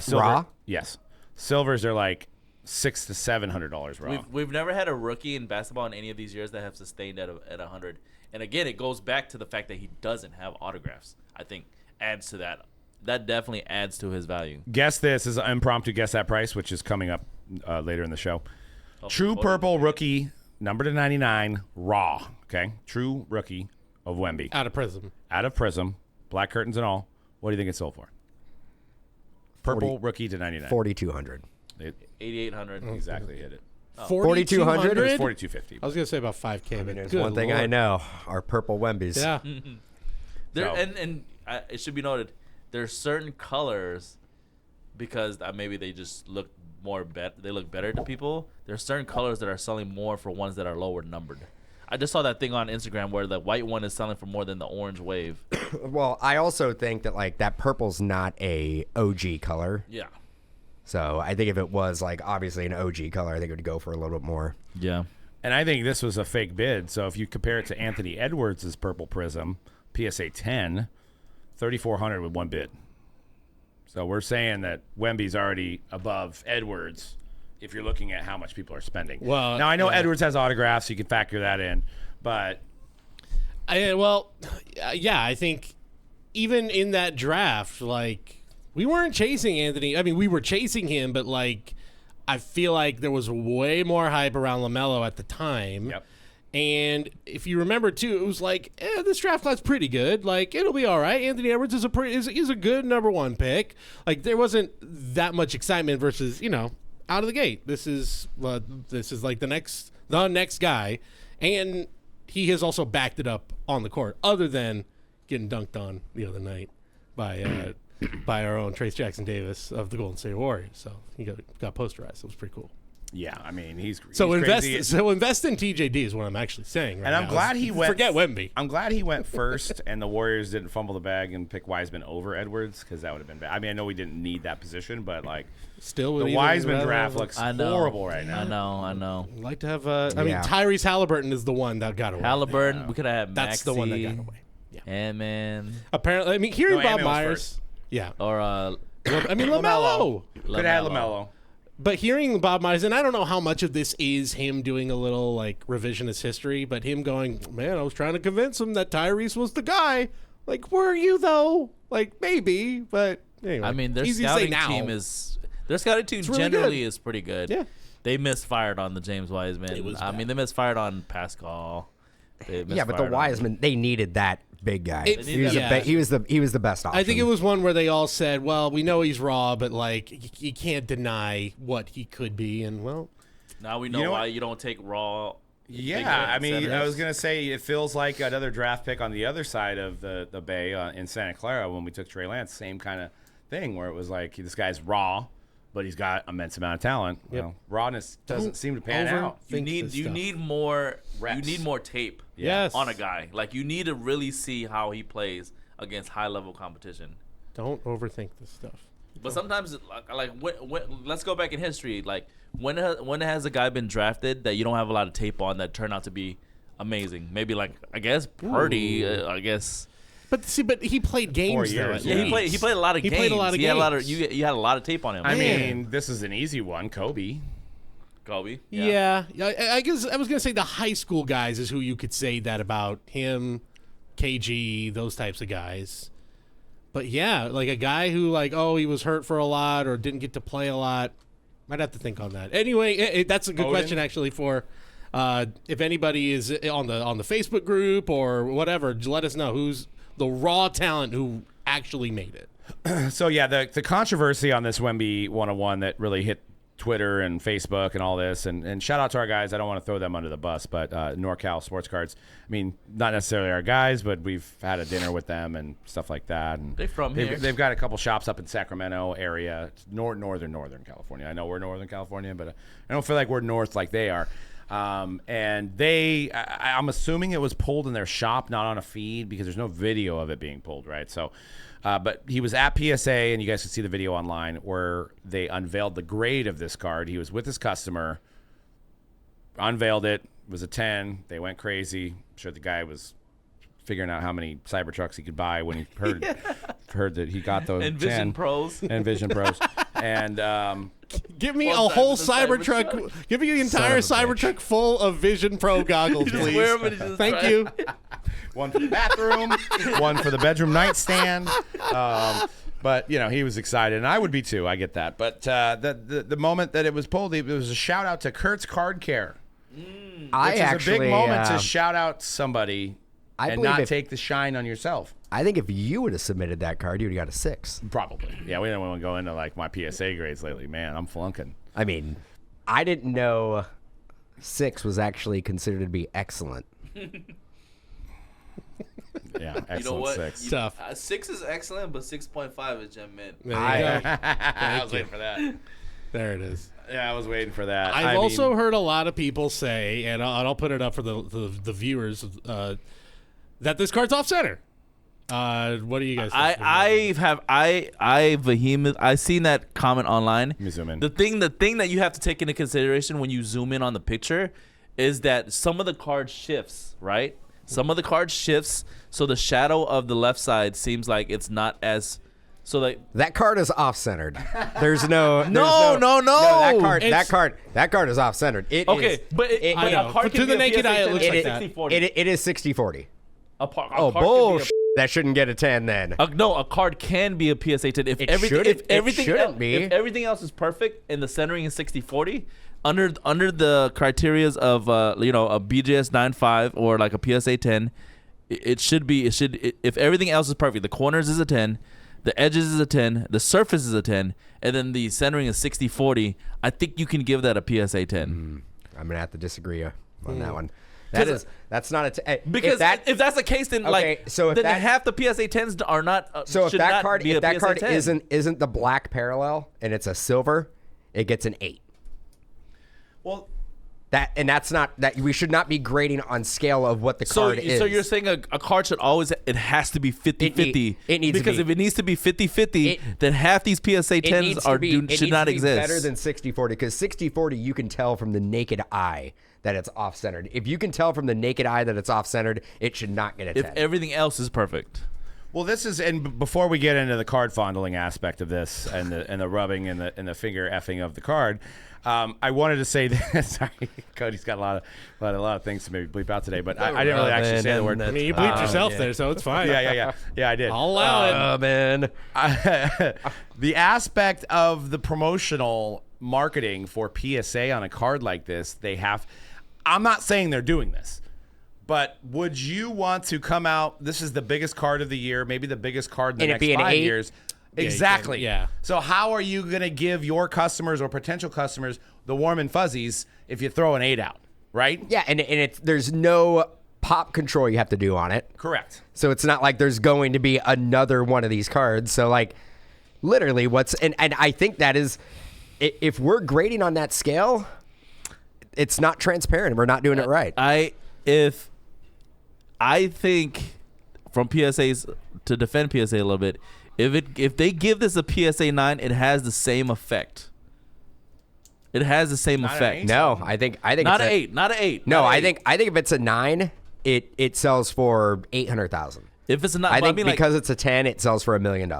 Silver, Raw? Yes. Silvers are like $600 to $700 raw. We've never had a rookie in basketball in any of these years that have sustained at 100. And again, it goes back to the fact that he doesn't have autographs. I think adds to that. That definitely adds to his value. Guess this is an impromptu guess that price, which is coming up later in the show. True purple rookie, number to 99, raw. Okay, true rookie of Wemby. Out of Prizm. Black curtains and all. What do you think it sold for? Purple rookie to 99. 4,200. 8,800. Exactly hit it. 4,200? It was 4,250. I was gonna say about 5K. But There's good one thing Lord. I know: our purple Wembys. Yeah. It should be noted, there's certain colors because maybe they just look they look better to people. There's certain colors that are selling more for ones that are lower numbered. I just saw that thing on Instagram where the white one is selling for more than the orange wave. Well, I also think that like that purple's not a OG color. Yeah. So I think if it was like obviously an OG color, I think it would go for a little bit more. Yeah. And I think this was a fake bid. So if you compare it to Anthony Edwards' purple Prizm, PSA 10, 3,400 with one bid. So we're saying that Wemby's already above Edwards if you're looking at how much people are spending. Well, now I know yeah. Edwards has autographs, so you can factor that in, but I think even in that draft, like we weren't chasing Anthony. I mean, we were chasing him, but like I feel like there was way more hype around LaMelo at the time. Yep. And if you remember too, it was like, this draft class pretty good. Like it'll be all right. Anthony Edwards is a good number one pick. Like there wasn't that much excitement versus out of the gate. This is like the next guy, and he has also backed it up on the court. Other than getting dunked on the other night by our own Trace Jackson Davis of the Golden State Warriors. So he got posterized. It was pretty cool. yeah, I mean he's Invest crazy. in TJD is what I'm actually saying. Right And I'm now. glad he went. Forget Wemby. I'm glad he went first, and the Warriors didn't fumble the bag and pick Wiseman over Edwards because that would have been bad. I mean, I know we didn't need that position, but like Still, the would Wiseman even draft rather- looks I know. horrible right now. I know. I'd like to have. I mean, Yeah. Tyrese Halliburton is the one that got away. Halliburton, we could have had That's the one that got away. Yeah. And man, Apparently, I mean, hearing No, Bob Ant-Man was Myers. first. Yeah. or I mean, LaMelo. Could have had LaMelo. But hearing Bob Myers, and I don't know how much of this is him doing a little like revisionist history, but him going, man, I was trying to convince him that Tyrese was the guy. Like, were you though? Like, maybe, but anyway. I mean, their easy to say scouting now. team really generally good. is pretty good. Yeah. They misfired on the James Wiseman. I mean, they misfired on Pascal. Yeah, but the misfired on- Wiseman, they needed that big guy. It- He was, yeah. he was the best option. I think it was one where they all said, well, we know he's raw, but like, you can't deny what he could be, and well. Now we know, You know why what? you don't take raw. Yeah, I mean, I centers. was gonna say it feels like another draft pick on the other side of the Bay in Santa Clara when we took Trey Lance. Same kind of thing where it was like this guy's raw, but he's got immense amount of talent. Yep. Well, rawness doesn't seem to pan out. You need more Reps. You need more tape Yes. on a guy. Like you need to really see how he plays against high level competition. Don't overthink this stuff. But sometimes, let's go back in history. Like when has a guy been drafted that you don't have a lot of tape on that turned out to be amazing? Maybe like I guess Purdy. I guess. But see, he played games though. years, at yeah. Yeah, least. he played a lot of He games. played a lot of He had a lot of games. you had a lot of tape on him. I Man. mean, this is an easy one. Kobe. Kobe. Yeah. I guess I was gonna say the high school guys is who you could say that about. Him, KG, those types of guys. But yeah, like a guy who like, he was hurt for a lot or didn't get to play a lot. Might have to think on that. Anyway, that's a good Odin? question actually for if anybody is on the Facebook group or whatever. Let us know who's the raw talent who actually made it. So yeah, the controversy on this Wemby 101 that really hit Twitter and Facebook and all this, and shout out to our guys. I don't want to throw them under the bus, but NorCal Sports Cards. I mean, not necessarily our guys, but we've had a dinner with them and stuff like that. And They from here. They've got a couple shops up in Sacramento area, It's northern California. I know we're Northern California, but I don't feel like we're north like they are. And I'm assuming it was pulled in their shop, not on a feed, because there's no video of it being pulled, right? So, but he was at PSA, and you guys can see the video online where they unveiled the grade of this card. He was with his customer, unveiled it. It was a 10. They went crazy. I'm sure the guy was figuring out how many Cybertrucks he could buy when he heard that he got the And 10. Vision Pros. And Vision Pros. And Give me Full a whole size of the Cybertruck. Give me the entire Son of a bitch. Cybertruck full of Vision Pro goggles, Just please. wear 'em and just Thank try. you. one for the bathroom, one for the bedroom nightstand. But he was excited, and I would be too. I get that. But the moment that it was pulled, it was a shout out to Kurt's Card Care. Which is a big moment to shout out somebody and not take the shine on yourself. I think if you would have submitted that card, you would have got a 6. Probably. Yeah, we don't want to go into like my PSA grades lately. Man, I'm flunking. I mean, I didn't know 6 was actually considered to be excellent. Yeah, excellent. You know what? 6. Tough. 6 is excellent, but 6.5 is gem mint. There you go. I was waiting for that. There it is. Yeah, I was waiting for that. I've also heard a lot of people say, and I'll put it up for the viewers, that this card's off center. What do you guys think? I've seen that comment online. Let me zoom in. The thing that you have to take into consideration when you zoom in on the picture is that some of the card shifts, right? Some of the card shifts, so the shadow of the left side seems like it's not as. So like that card is off-centered. There's no. No. That card is off-centered. It okay, is, but a card But to the naked eye, it looks like that. It is 60-40. Oh, bullshit. That shouldn't get a 10 then. No, a card can be a PSA 10 if It everything shouldn't be. If everything else is perfect and the centering is 60-40, under the criterias of a BGS 9.5 or like a PSA 10, it should if everything else is perfect, the corners is a 10, the edges is a 10, the surface is a 10, and then the centering is 60-40, I think you can give that a PSA 10. I'm gonna have to disagree on that one. That's not a because if that's the case, then half the PSA 10s are not. So if that card PSA isn't the black parallel and it's a silver, it gets an 8. Well, that's not that we should not be grading on scale of what the card is. So you're saying a card should always has to be 50-50. It needs because to be. If it needs to be 50-50, then half these PSA 10s should not exist. Better than 60-40 because 60-40 you can tell from the naked eye that it's off-centered. If you can tell from the naked eye that it's off-centered, it should not get a 10. If everything else is perfect. Well, this is, and before we get into the card fondling aspect of this and the rubbing and the finger effing of the card, I wanted to say this. Sorry, Cody's got a lot of things to maybe bleep out today, but I didn't really actually say the word. I mean, you bleeped yourself there, so it's fine. Yeah, I did. I'll allow it. Oh man, the aspect of the promotional marketing for PSA on a card like this, I'm not saying they're doing this, but would you want to come out? This is the biggest card of the year, maybe the biggest card in the next 5 years. Exactly. Yeah. So how are you going to give your customers or potential customers the warm and fuzzies if you throw an 8 out, right? Yeah, and there's no pop control you have to do on it. Correct. So it's not like there's going to be another one of these cards. So like literally and I think that is, if we're grading on that scale, it's not transparent and we're not doing it right. I think from PSAs, to defend PSA a little bit, if they give this a PSA 9, it has the same effect. It has the same effect. No, I think not it's an 8. Not an 8. No, I think if it's a 9, it sells for 800,000. If it's a 9, I think because it's a 10, it sells for $1 million.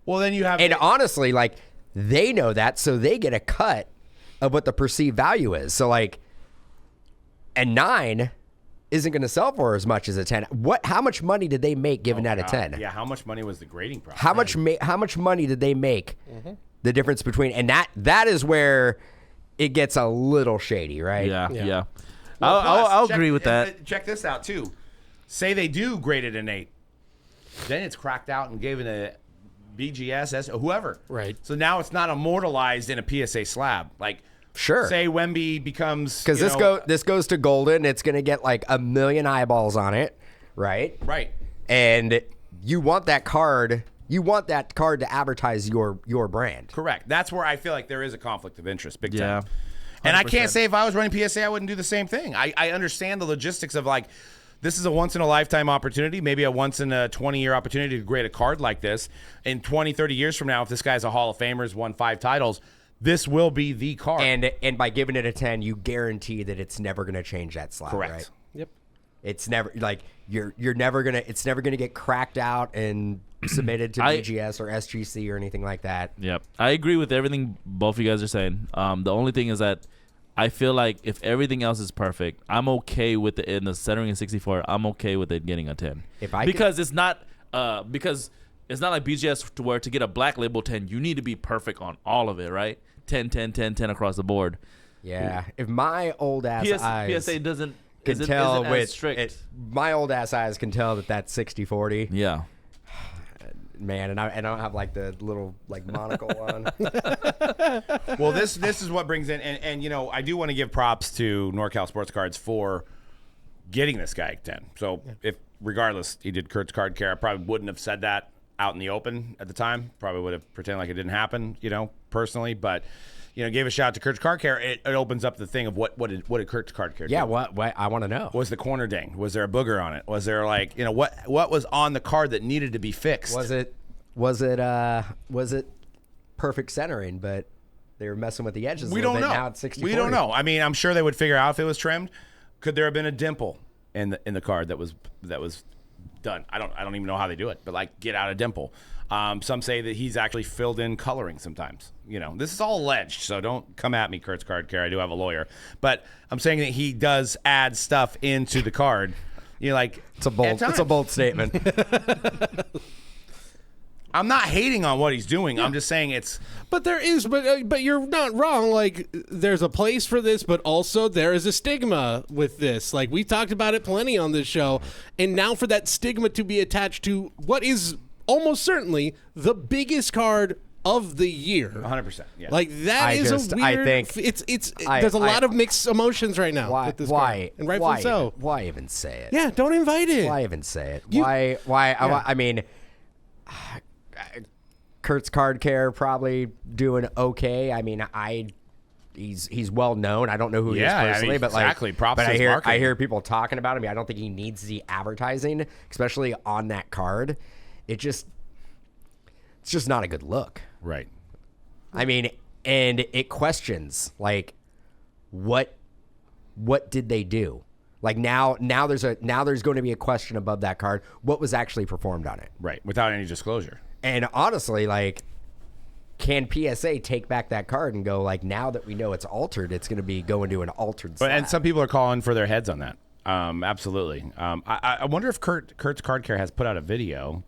Well, then you have. And honestly, like they know that, so they get a cut of what the perceived value is. So like, a 9 isn't going to sell for as much as a 10. How much money did they make giving that a 10? Yeah, how much money was the grading process? How much money did they make? The difference between, and that is where it gets a little shady, right? Yeah. Well, I'll check, agree with that. Check this out too. Say they do grade it an 8, then it's cracked out and given a BGS, whoever. Right. So now it's not immortalized in a PSA slab. Like, sure. Say Wemby becomes, because this goes to Golden. It's going to get like 1 million eyeballs on it, right? Right. And you want that card. You want that card to advertise your brand. Correct. That's where I feel like there is a conflict of interest, big time. 100%. And I can't say if I was running PSA, I wouldn't do the same thing. I understand the logistics of like, this is a once-in-a-lifetime opportunity, maybe a once-in-a-20-year opportunity to grade a card like this. In 20, 30 years from now, if this guy's a Hall of Famer, has won 5 titles, this will be the card. And by giving it a 10, you guarantee that it's never going to change that slot. Correct. Right? Yep. It's never like you're never gonna. It's never gonna get cracked out and submitted to BGS or SGC or anything like that. Yep, I agree with everything both of you guys are saying. The only thing is that I feel like if everything else is perfect, I'm okay with it in the centering in 64. I'm okay with it getting a 10 If I because it's not because It's not like BGS to where to get a black label 10, you need to be perfect on all of it, right? 10, 10, 10, 10 across the board. Yeah. If my old ass eyes PSA isn't tell as with strict. my old ass eyes can tell that that's 60-40. Yeah. Man, and I don't have like the little like monocle on. Well, this is what brings in, and you know, I do want to give props to NorCal Sports Cards for getting this guy 10. So if regardless he did Kurt's Card Care, I probably wouldn't have said that out in the open at the time. Probably would have pretended like it didn't happen, you know, personally. But you know, gave a shout out to Kurt's Card Care. It opens up the thing of what did Kurt's Card Care do? Yeah, what I want to know. Was the corner dinged? Was there a booger on it? Was there like, you know, what was on the card that needed to be fixed? Was it perfect centering, but they were messing with the edges We a little don't bit. know. Now it's 60-40. We don't know. I mean, I'm sure they would figure out if it was trimmed. Could there have been a dimple in the card that was done? I don't even know how they do it, but like get out a dimple. Some say that he's actually filled in coloring sometimes. You know, this is all alleged, so don't come at me, Kurt's Card Care. I do have a lawyer, but I'm saying that he does add stuff into the card. You know, like It's a bold statement. I'm not hating on what he's doing. I'm just saying it's. But there is, but you're not wrong. Like, there's a place for this, but also there is a stigma with this. Like, we talked about it plenty on this show, and now for that stigma to be attached to what is almost certainly the biggest card of the year. 100%. Yeah. Like that is a weird. I think there's a lot of mixed emotions right now. With this card, and rightfully so. Why even say it? Yeah, don't invite it. Why even say it? Yeah. I mean, Kurt's Card Care probably doing okay. I mean, he's well known. I don't know who he is personally, but exactly. Like, Props but to his marketing. I hear people talking about him. I don't think he needs the advertising, especially on that card. It's just not a good look. Right. I mean, and it questions like, what did they do? Like now there's going to be a question above that card. What was actually performed on it? Right. Without any disclosure. And honestly, like, can PSA take back that card and go like, now that we know it's altered, it's going to be going to an altered slab? And some people are calling for their heads on that. Absolutely. I wonder if Kurt's Card Care has put out a video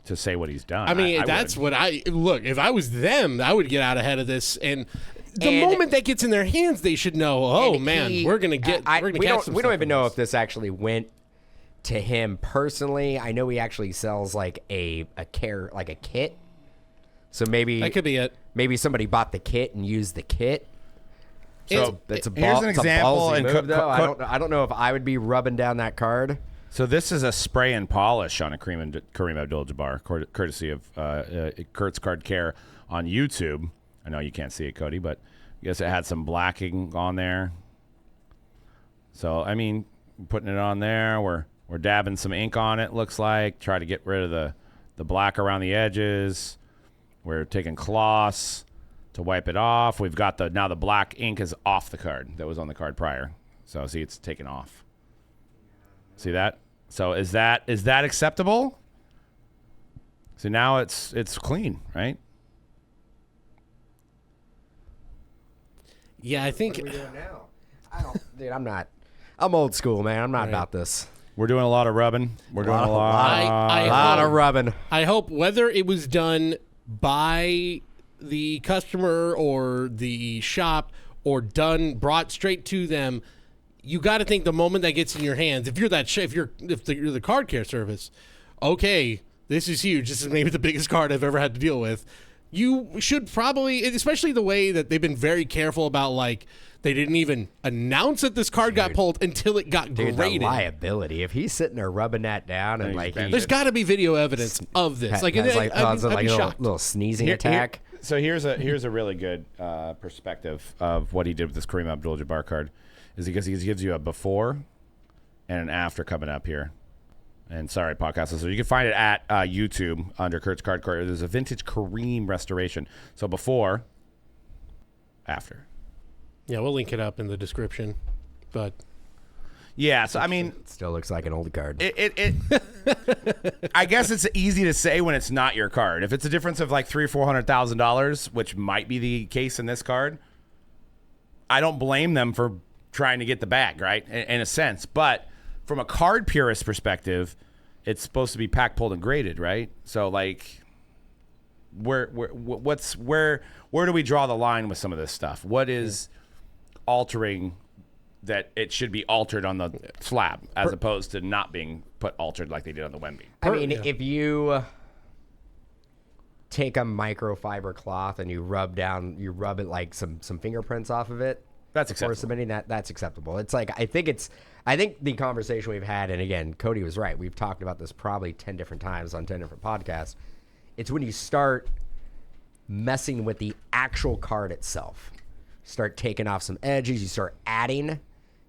to say what he's done. I mean, that's would. what I look. If I was them, I would get out ahead of this. And the moment that gets in their hands, they should know. Oh man, we're gonna get. We don't even know if this actually went to him personally. I know he actually sells like a kit. So maybe that could be it. Maybe somebody bought the kit and used the kit. So that's a here's an example. And I don't know if I would be rubbing down that card. So this is a spray and polish on a Kareem Abdul-Jabbar, courtesy of Kurt's Card Care on YouTube. I know you can't see it, Cody, but I guess it had some blacking on there. So I mean, putting it on there, we're dabbing some ink on it. Looks like try to get rid of the black around the edges. We're taking cloths to wipe it off. We've got now the black ink is off the card that was on the card prior. So see, it's taken off. See that? So is that acceptable? So now it's clean, right? Yeah, I think. What are we doing now? Dude, I'm old school, man. I'm not about this. We're doing a lot of rubbing. We're doing a lot of rubbing. I hope whether it was done by the customer or the shop or brought straight to them, you got to think the moment that gets in your hands. If you're you're the card care service, okay, this is huge. This is maybe the biggest card I've ever had to deal with. You should probably, especially the way that they've been very careful about, like, they didn't even announce that this card got pulled until it got graded. The liability. If he's sitting there rubbing that down and like, there's got to be video evidence of this. Like, I'd be a shocked. little sneezing attack. So here's a really good perspective of what he did with this Kareem Abdul-Jabbar card, is because he gives you a before and an after coming up here. And sorry, podcast listeners, you can find it at YouTube under Kurt's Card Care. There's a vintage Kareem restoration. So before, after. Yeah, we'll link it up in the description. But yeah, so I mean, it still looks like an old card. I guess it's easy to say when it's not your card. If it's a difference of like $300,000-$400,000, which might be the case in this card, I don't blame them for trying to get the bag, right? In a sense, but from a card purist perspective, it's supposed to be packed, pulled, and graded, right? So like, where do we draw the line with some of this stuff? What is altering that it should be altered on the slab as opposed to not being altered like they did on the Wemby? I mean, if you take a microfiber cloth and you rub it like some fingerprints off of it. That's before acceptable. submitting that's acceptable. It's like I think the conversation we've had, and again, Cody was right. We've talked about this probably 10 different times on 10 different podcasts. It's when you start messing with the actual card itself. Start taking off some edges. You start adding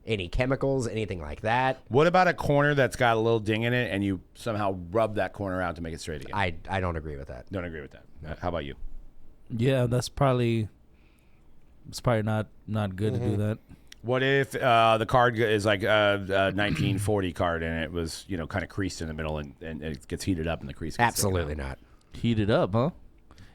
any chemicals, anything like that. What about a corner that's got a little ding in it and you somehow rub that corner out to make it straight again? I don't agree with that. Don't agree with that. How about you? Yeah, it's probably not good to do that. What if the card is like a 1940 card and it was kind of creased in the middle and it gets heated up and the crease gets Absolutely not. Heat it up, huh?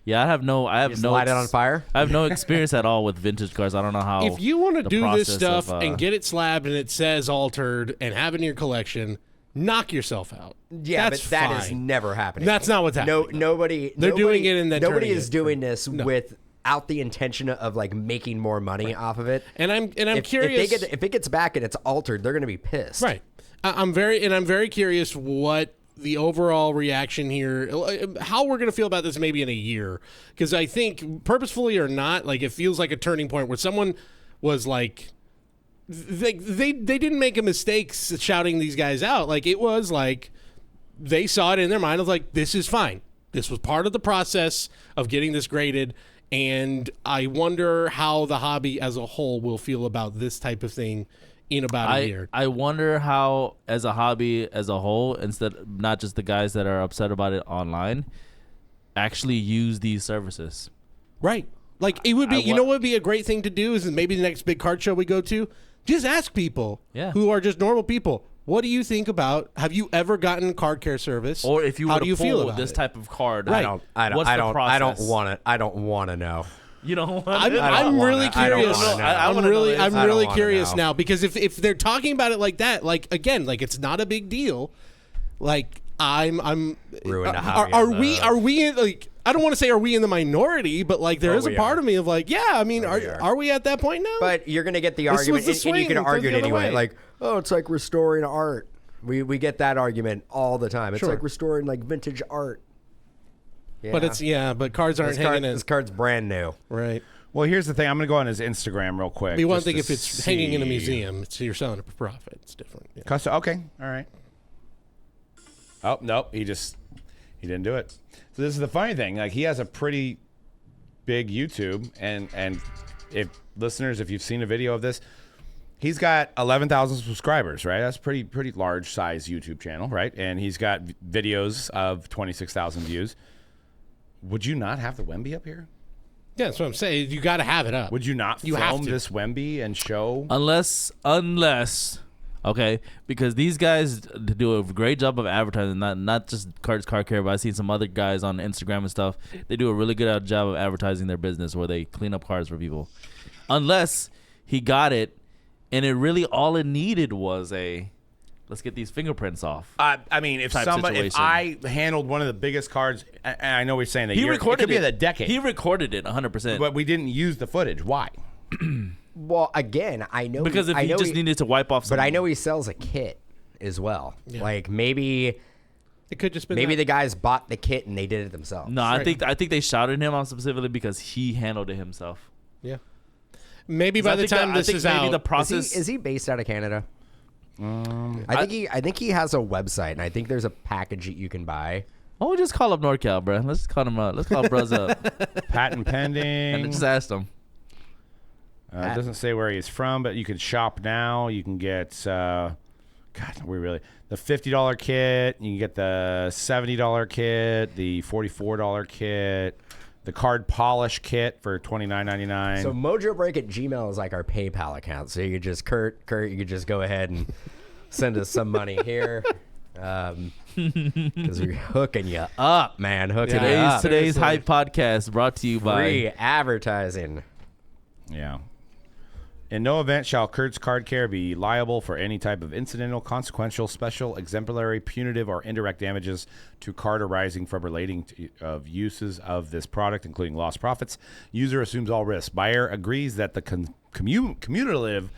Yeah, I have no light it on fire. I have no experience at all with vintage cars. I don't know how. If you want to the do this process stuff of, and get it slabbed and it says altered and have it in your collection, knock yourself out. Yeah, That's but that fine. is never happening. That's not what's happening. Nobody. They're doing it and then nobody turning is it. doing this without the intention of like making more money off of it. And I'm curious if it gets back and it's altered, they're going to be pissed. Right. I'm very curious what the overall reaction here, how we're going to feel about this maybe in a year. Because I think, purposefully or not, like it feels like a turning point where someone was like, they didn't make a mistake shouting these guys out. Like it was like they saw it in their mind of like, this is fine. This was part of the process of getting this graded. And I wonder how the hobby as a whole will feel about this type of thing in about a year. I wonder how, as a hobby as a whole, not just the guys that are upset about it online, actually use these services. Right. Like it would be, what would be a great thing to do is maybe the next big card show we go to, just ask people who are just normal people. What do you think about? Have you ever gotten card care service? Or if you how were do to you feel pull about this it? type of card, Right. I don't want to know. You know what? I'm really curious. I'm really wanna curious know. now because if they're talking about it like that, like again, like it's not a big deal. Like I'm Ruin the hobby are we in, like I don't want to say are we in the minority, but like there is a part of me of like I mean are we at that point now? But you're going to get the This argument, was the and you swing, can it goes argue the it other anyway. way. Like, oh, it's like restoring art. We get that argument all the time. It's Sure. like restoring like vintage art. Yeah. But cards aren't hanging in. This card's brand new. Right. Well, here's the thing. I'm going to go on his Instagram real quick. It'd be one just thing to if it's hanging in a see. museum. It's you're selling it for profit. It's different. Yeah. Custom. Okay. All right. Oh, nope. He didn't do it. So this is the funny thing. Like he has a pretty big YouTube, and if listeners, if you've seen a video of this, he's got 11,000 subscribers, right? That's pretty large size YouTube channel, right? And he's got videos of 26,000 views. Would you not have the Wemby up here? Yeah, that's what I'm saying. You got to have it up. Would you not You have film to. this Wemby and show? Unless, okay, because these guys do a great job of advertising, not just card care, but I've seen some other guys on Instagram and stuff. They do a really good job of advertising their business where they clean up cards for people. Unless he got it, and it really all it needed was let's get these fingerprints off. I mean, if type if situation. I handled one of the biggest cards, and I know we're saying that He it recorded could be the decade, He recorded it 100%. but we didn't use the footage. Why? Well, again, I know because if I he know just needed to wipe off some. but I know he sells a kit as well. Yeah. Like maybe It could just been the that. guys bought the kit and they did it themselves. No, I Right. think they shouted him out specifically because he handled it himself. Yeah. Maybe by I the think time I this think is maybe out. the process Is he based out of Canada? I think he has a website, and I think there's a package that you can buy. Why don't we just call up NorCal, bro? Let's call him up. Let's call Bruz up Patent pending. and just ask him. It doesn't say where he's from, but you can shop now. You can get, the $50 kit. You can get the $70 kit, the $44 kit, the card polish kit for $29.99. So Mojobreak at Gmail is like our PayPal account. So you could just Kurt, you could just go ahead and send us some money here. Because we're hooking you up, man. Hooking you up. Today's Hype Podcast brought to you by Free advertising. Yeah. In no event shall Kurt's Card Care be liable for any type of incidental, consequential, special, exemplary, punitive, or indirect damages to card arising from relating to of uses of this product, including lost profits. User assumes all risks. Buyer agrees that the cumulative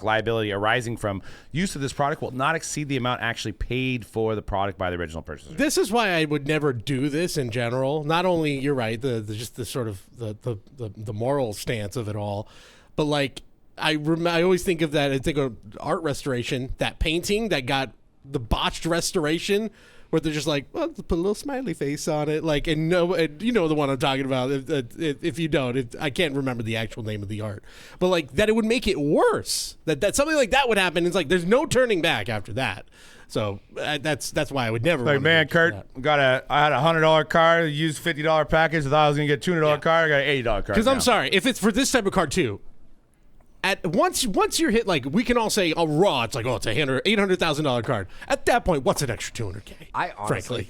liability arising from use of this product will not exceed the amount actually paid for the product by the original purchaser. This is why I would never do this in general. Not only, you're right, just the sort of the moral stance of it all, but like I always think of that. I think of art restoration, that painting that got the botched restoration, where they're just like, well, put a little smiley face on it, like, and you know the one I'm talking about. If you don't, I can't remember the actual name of the art, but like that, it would make it worse. That something like that would happen. It's like there's no turning back after that. So that's why I would never. Like, man, Kurt, I had $100 card, used $50 package. I thought I was gonna get $200 card. I got an $80 card. Because I'm sorry, if it's for this type of card too. Once you're hit, like, we can all say, oh, raw, it's like, oh, it's a $800,000 card. At that point, what's an extra $200K? I honestly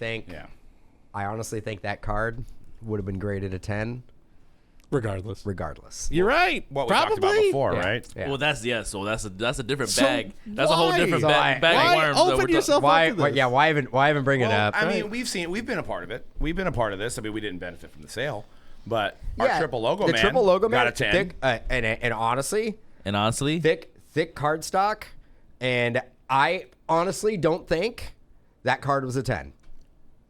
think that card would have been graded a 10 regardless. You're right. What we talked about before, right? Yeah. Well, that's a different bag. That's a whole different bag Why of worms. open yourself up to this? Why even bring it up? I mean, we've been a part of it. We've been a part of this. I mean, we didn't benefit from the sale, but our triple logo the man triple logo got man, a 10. thick, and honestly, thick card stock, and I honestly don't think that card was a 10.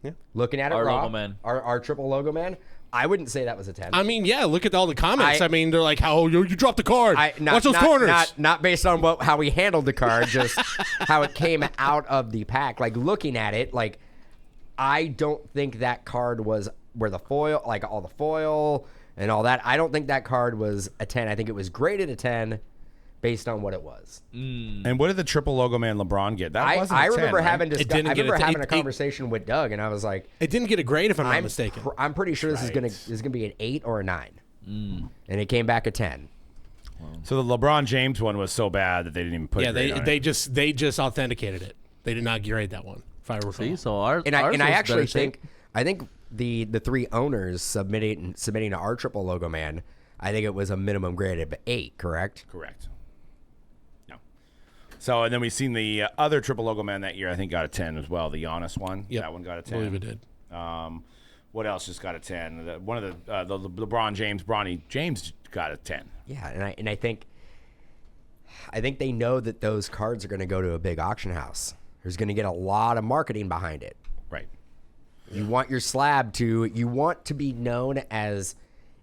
Yeah. Looking at it Our raw, logo man. our triple logo man, I wouldn't say that was a 10. I mean, yeah, look at all the comments. I mean, they're like, how you dropped the card. Watch those corners. Not based on how we handled the card, just how it came out of the pack. Like, looking at it, like, I don't think that card was where the foil, like all the foil and all that. I don't think that card was a 10. I think it was graded a 10 based on what it was. And what did the triple logo man LeBron get? That wasn't a 10, remember right? having having a conversation with Doug, and I was like, it didn't get a grade, if I'm not mistaken. I'm pretty sure this is gonna be an 8 or a 9, and it came back a 10. So the LeBron James one was so bad that they didn't even put. They just authenticated it. They did not grade that one, if I recall. See, so ours I was actually better think the three owners submitting to our triple logo man, I think it was a minimum grade of 8, correct? Correct. No. So, and then we've seen the other triple logo man that year, I think got a 10 as well. The Giannis one. Yep. That one got a 10. I believe it did. What else just got a 10? One of the LeBron James, Bronny James got a 10. Yeah, and I think they know that those cards are going to go to a big auction house. There's going to get a lot of marketing behind it. Right. You want your slab you want to be known as,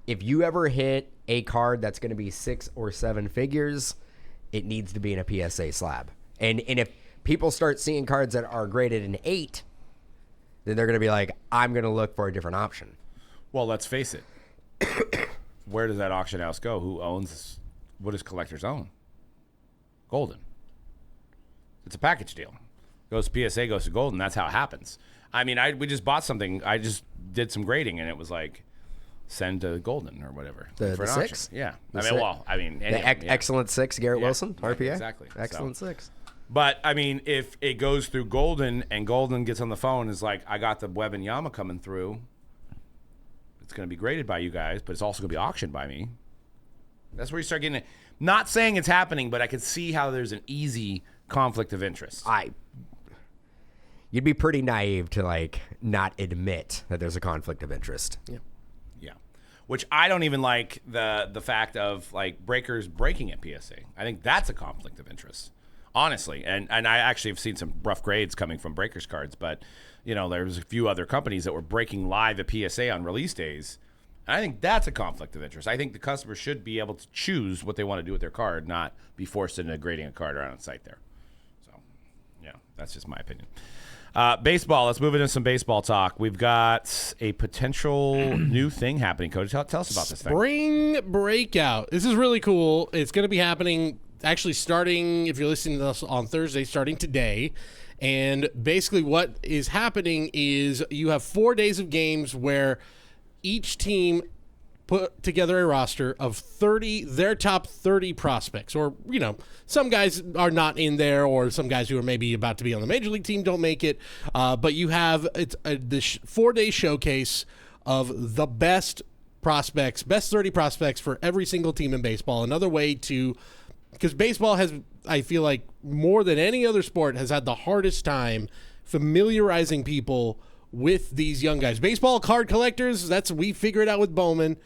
if you ever hit a card that's going to be 6 or 7 figures, it needs to be in a PSA slab. And if people start seeing cards that are graded an 8, then they're going to be like, I'm going to look for a different option. Well, let's face it. Where does that auction house go? Who owns? What does collectors own? Golden. It's a package deal. Goes to PSA, goes to Golden. That's how it happens. I mean, we just bought something. I just did some grading, and it was like, send to Golden or whatever. The for an 6? Auction. Yeah. The Excellent 6, Garrett Wilson, RPA? Exactly. Excellent 6. But, I mean, if it goes through Golden and Golden gets on the phone and is like, I got the Wembanyama coming through, it's going to be graded by you guys, but it's also going to be auctioned by me. That's where you start getting it. Not saying it's happening, but I could see how there's an easy conflict of interest. You'd be pretty naive to, like, not admit that there's a conflict of interest. Yeah. Yeah. Which I don't even like the fact of, like, breakers breaking at PSA. I think that's a conflict of interest, honestly. And I actually have seen some rough grades coming from breakers cards, but, you know, there's a few other companies that were breaking live at PSA on release days. And I think that's a conflict of interest. I think the customer should be able to choose what they want to do with their card, not be forced into grading a card around on site there. So, yeah, that's just my opinion. Baseball. Let's move into some baseball talk. We've got a potential new thing happening. Coach, tell us about this thing. Spring Breakout. This is really cool. It's going to be happening actually starting, if you're listening to us on Thursday, starting today. And basically what is happening is you have 4 days of games where each team put together a roster of their top 30 prospects, or, you know, some guys are not in there, or some guys who are maybe about to be on the major league team don't make it. But you have this 4-day showcase of the best prospects, best 30 prospects for every single team in baseball. Another way to, because baseball has, I feel like more than any other sport, has had the hardest time familiarizing people with these young guys. Baseball card collectors, we figure it out with Bowman,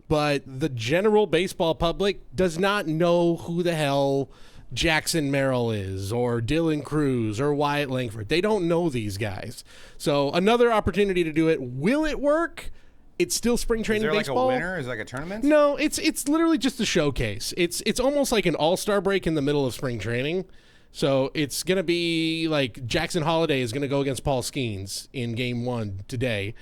but the general baseball public does not know who the hell Jackson Merrill is, or Dylan Cruz, or Wyatt Langford. They don't know these guys. So another opportunity to do it. Will it work? It's still spring training baseball. Is there like a winner? Is it like a tournament? No, it's literally just a showcase. It's almost like an all-star break in the middle of spring training. So it's going to be like Jackson Holiday is going to go against Paul Skeens in game 1 today.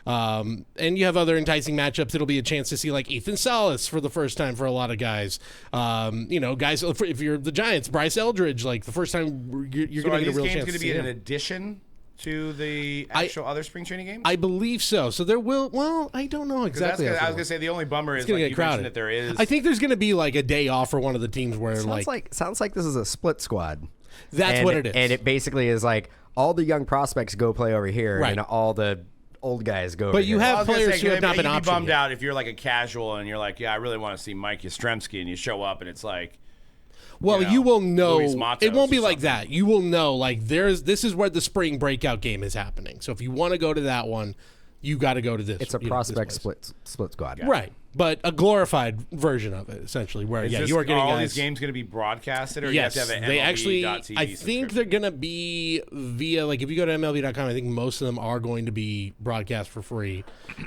And you have other enticing matchups. It'll be a chance to see like Ethan Salas for the first time for a lot of guys. Guys, if you're the Giants, Bryce Eldridge, like the first time you're going to get a real chance to see him. So are these games going to be an addition to the actual other spring training games? I believe so. So there will. Well, I don't know exactly. I was going to say the only bummer is like you mentioned that there is. I think there's going to be like a day off for one of the teams where sounds like this is a split squad. That's what it is. And it basically is like all the young prospects go play over here, and all the old guys go. But you have players who have not been optioned. You'd be bummed out if you're like a casual and you're like, yeah, I really want to see Mike Yastrzemski, and you show up and it's like. Well, you will know. It won't be like that. You will know, like, this is where the spring breakout game is happening. So if you want to go to that one, you got to go to this. It's a prospect split squad. Right. But a glorified version of it, essentially, where, you are getting all guys. these games going to be broadcasted, or yes, you have to have an they MLB.TV actually, I think they're going to be via, like, if you go to MLB.com, I think most of them are going to be broadcast for free.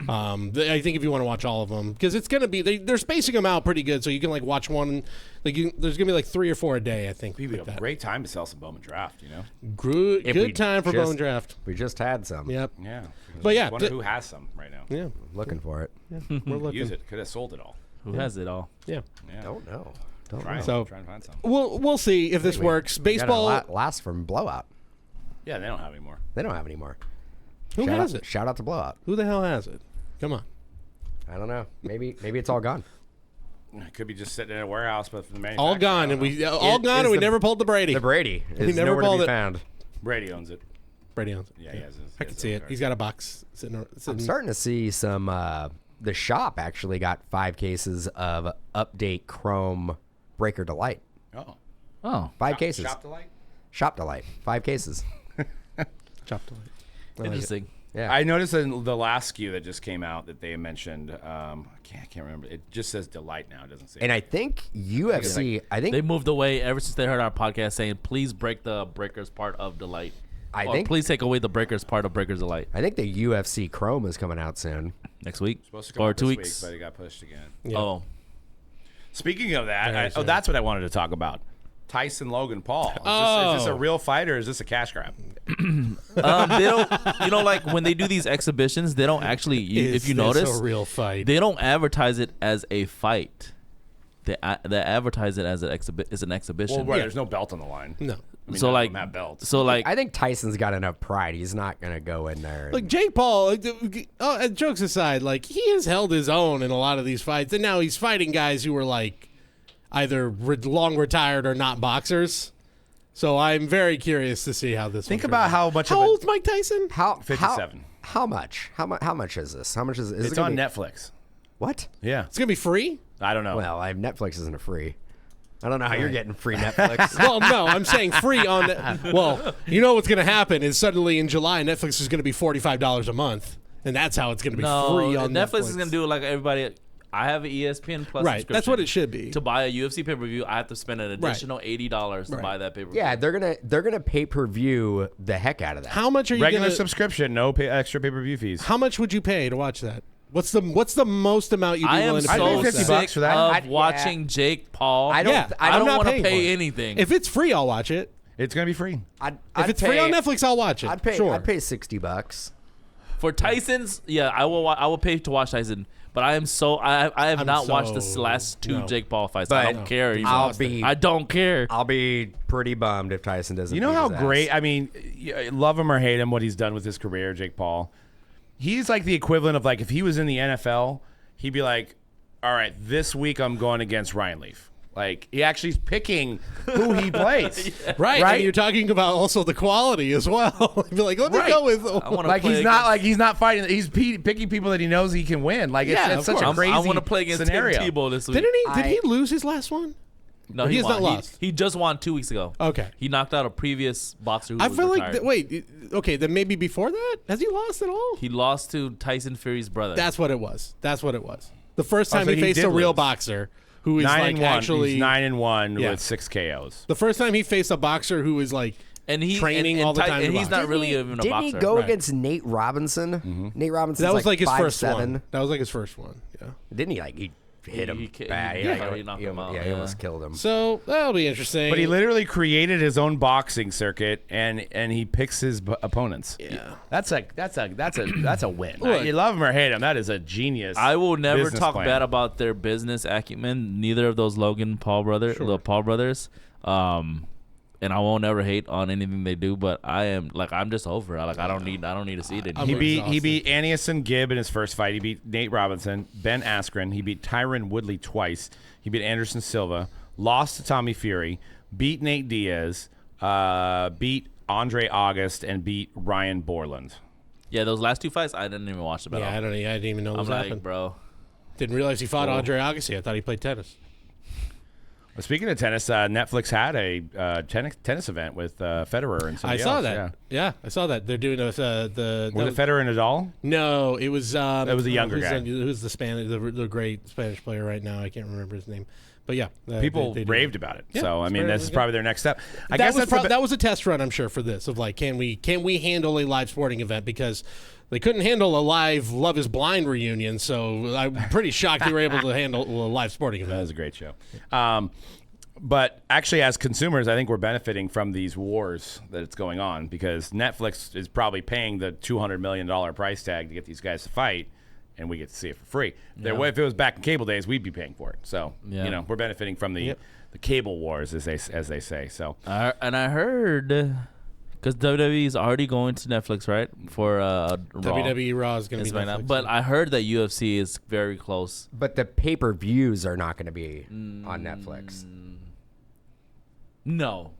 I think if you want to watch all of them, because it's going to be, they're spacing them out pretty good, so you can, like, watch one. Like, there's going to be, like, 3 or 4 a day, I think. It'd be a great time to sell some Bowman Draft, you know? Good time for Bowman Draft. We just had some. Yep. Yeah. But yeah. I wonder who has some right now. Yeah. Looking for it. Yeah, we're looking. Use it. Could have sold it all. Who has it all? Yeah. Don't know. So try and find some. We'll see if this works. Baseball last from Blowout. Yeah, they don't have anymore. They don't have anymore. Who has it? Shout out to Blowout. Who the hell has it? Come on. I don't know. Maybe it's all gone. It could be just sitting in a warehouse, but from the manufacturer. All gone, and we never pulled the Brady. The Brady is never nowhere to be found. Brady owns it. Brady owns it. Yeah, he has his. I can see it. He's got a box sitting. I'm starting to see some. The shop actually got 5 cases of Update Chrome Breaker Delight. Oh. 5 cases. Shop Delight? Shop Delight. 5 cases. Shop Delight. Interesting. Yeah. I noticed in the last SKU that just came out that they mentioned. I can't remember. It just says Delight now. It doesn't say. And I think UFC. I think they moved away ever since they heard our podcast saying, "Please break the breakers part of Delight." Please take away the breakers part of Breakers Delight. I think the UFC Chrome is coming out soon. Next week? Supposed to come or out 2 this weeks? week, but it got pushed again. Yeah. Oh. Speaking of that, that's what I wanted to talk about. Tyson Logan Paul. Is this a real fight or is this a cash grab? They don't, like when they do these exhibitions, they don't actually, if you notice, a real fight. They don't advertise it as a fight. They advertise it as an exhibition. Well, there's no belt on the line. No. I mean, So, like- that belt. So like, I think Tyson's got enough pride. He's not gonna go in there. Like Jake Paul, jokes aside, like he has held his own in a lot of these fights, and now he's fighting guys who are like either long retired or not boxers. So I'm very curious to see how this. Think about how much. How old's Mike Tyson? 57. How much? How much is this? How much is It's on Netflix. What? Yeah. It's gonna be free. I don't know. Well, Netflix isn't a free. I don't know how you're getting free Netflix. Well, no, I'm saying free on. Well, you know what's gonna happen is suddenly in July Netflix is gonna be $45 a month, and that's how it's gonna be free on Netflix. Netflix is gonna do it like everybody. I have an ESPN Plus Right, subscription. that's what it should be. To buy a UFC pay-per-view, I have to spend an additional $80 to buy that pay-per-view. Yeah, they're gonna pay-per-view the heck out of that. How much are you Regular gonna, subscription, no extra pay-per-view fees. How much would you pay to watch that? What's the most amount you'd be I am willing to I'd pay? pay so 50 sick bucks for that. of watching Jake Paul. I don't. Yeah, I I'm don't not want to paying for pay it. anything. If it's free, I'll watch it. It's going to be free. I'd If it's free on Netflix, I'll watch it. I'd pay. Sure. I'd pay $60. For Tyson's, yeah, I will pay to watch Tyson. But I am so I have not watched the last 2 Jake Paul fights. But I don't care. I don't care. I'll be pretty bummed if Tyson doesn't. You know beat how his great, ass. I mean, love him or hate him, what he's done with his career, Jake Paul. He's like the equivalent of like if he was in the NFL, he'd be like, all right, this week I'm going against Ryan Leaf. Like he actually is picking who he plays. Right. Right? And you're talking about also the quality as well. Be like, let me go with. I wanna Like play he's not fighting. He's picking people that he knows he can win. Like Yeah, it's of such a course. crazy I want to play against scenario. Tim Tebow this week. Did he lose his last one? No, He he has won. not lost. He just won 2 weeks ago. Okay. He knocked out a previous boxer who I was feel retired. like okay, then maybe before that, has he lost at all? He lost to Tyson Fury's brother. That's what it was. The first time so he he faced did a real lose. boxer who is 9 like and 1. actually He's 9-1 Yeah. with 6 KOs. the first time he faced a boxer who is like and he training and all the time And to he's box. not really even a Didn't boxer. he go Right. against Nate Robinson? Nate Robinson. that was like his first 5'7". one. That was like his first one. Yeah. Didn't he he hit him He bad? he knocked him out, He yeah. almost killed him. So that'll be interesting. But he literally created his own boxing circuit, and he picks his opponents. Yeah. That's a win. Look. You love him or hate him. That is a genius. I will never business talk plan. bad about their business acumen. Neither of those the Paul brothers. And I won't ever hate on anything they do. But I'm just over it. Like I don't need to see it anymore. He beat Anderson Gibb in his first fight. He beat Nate Robinson, Ben Askren. He beat Tyron Woodley twice. He beat Anderson Silva. Lost to Tommy Fury. Beat Nate Diaz. Beat Andre August and beat Ryan Borland. Yeah, those last 2 fights I didn't even watch them at all. I didn't even know I'm this like, happened. bro. Didn't realize he fought Andre Agassi. I thought he played tennis. Well, speaking of tennis, Netflix had a tennis event with Federer and somebody I saw else, that. Yeah, I saw that. They're doing Was it Federer and Nadal? No, it was. It was a younger guy. Who's the Spanish, the great Spanish player right now? I can't remember his name. But yeah, People they do raved that. about it. Yeah, So I it's mean, very this is good. probably their next step. I That guess was that's that was a test run, I'm sure, for this of like, can we handle a live sporting event, because they couldn't handle a live Love Is Blind reunion. So I'm pretty shocked they were able to handle a live sporting That event. was a great show. But actually, as consumers, I think we're benefiting from these wars that it's going on, because Netflix is probably paying the $200 million price tag to get these guys to fight, and we get to see it for free. If it was back in cable days, we'd be paying for it. So Yeah. we're benefiting from the cable wars, as they say. So And I heard, because WWE is already going to Netflix, right? For Raw. WWE Raw is going to It's be right now. Netflix. But I heard that UFC is very close. But the pay-per-views are not going to be on Netflix. No.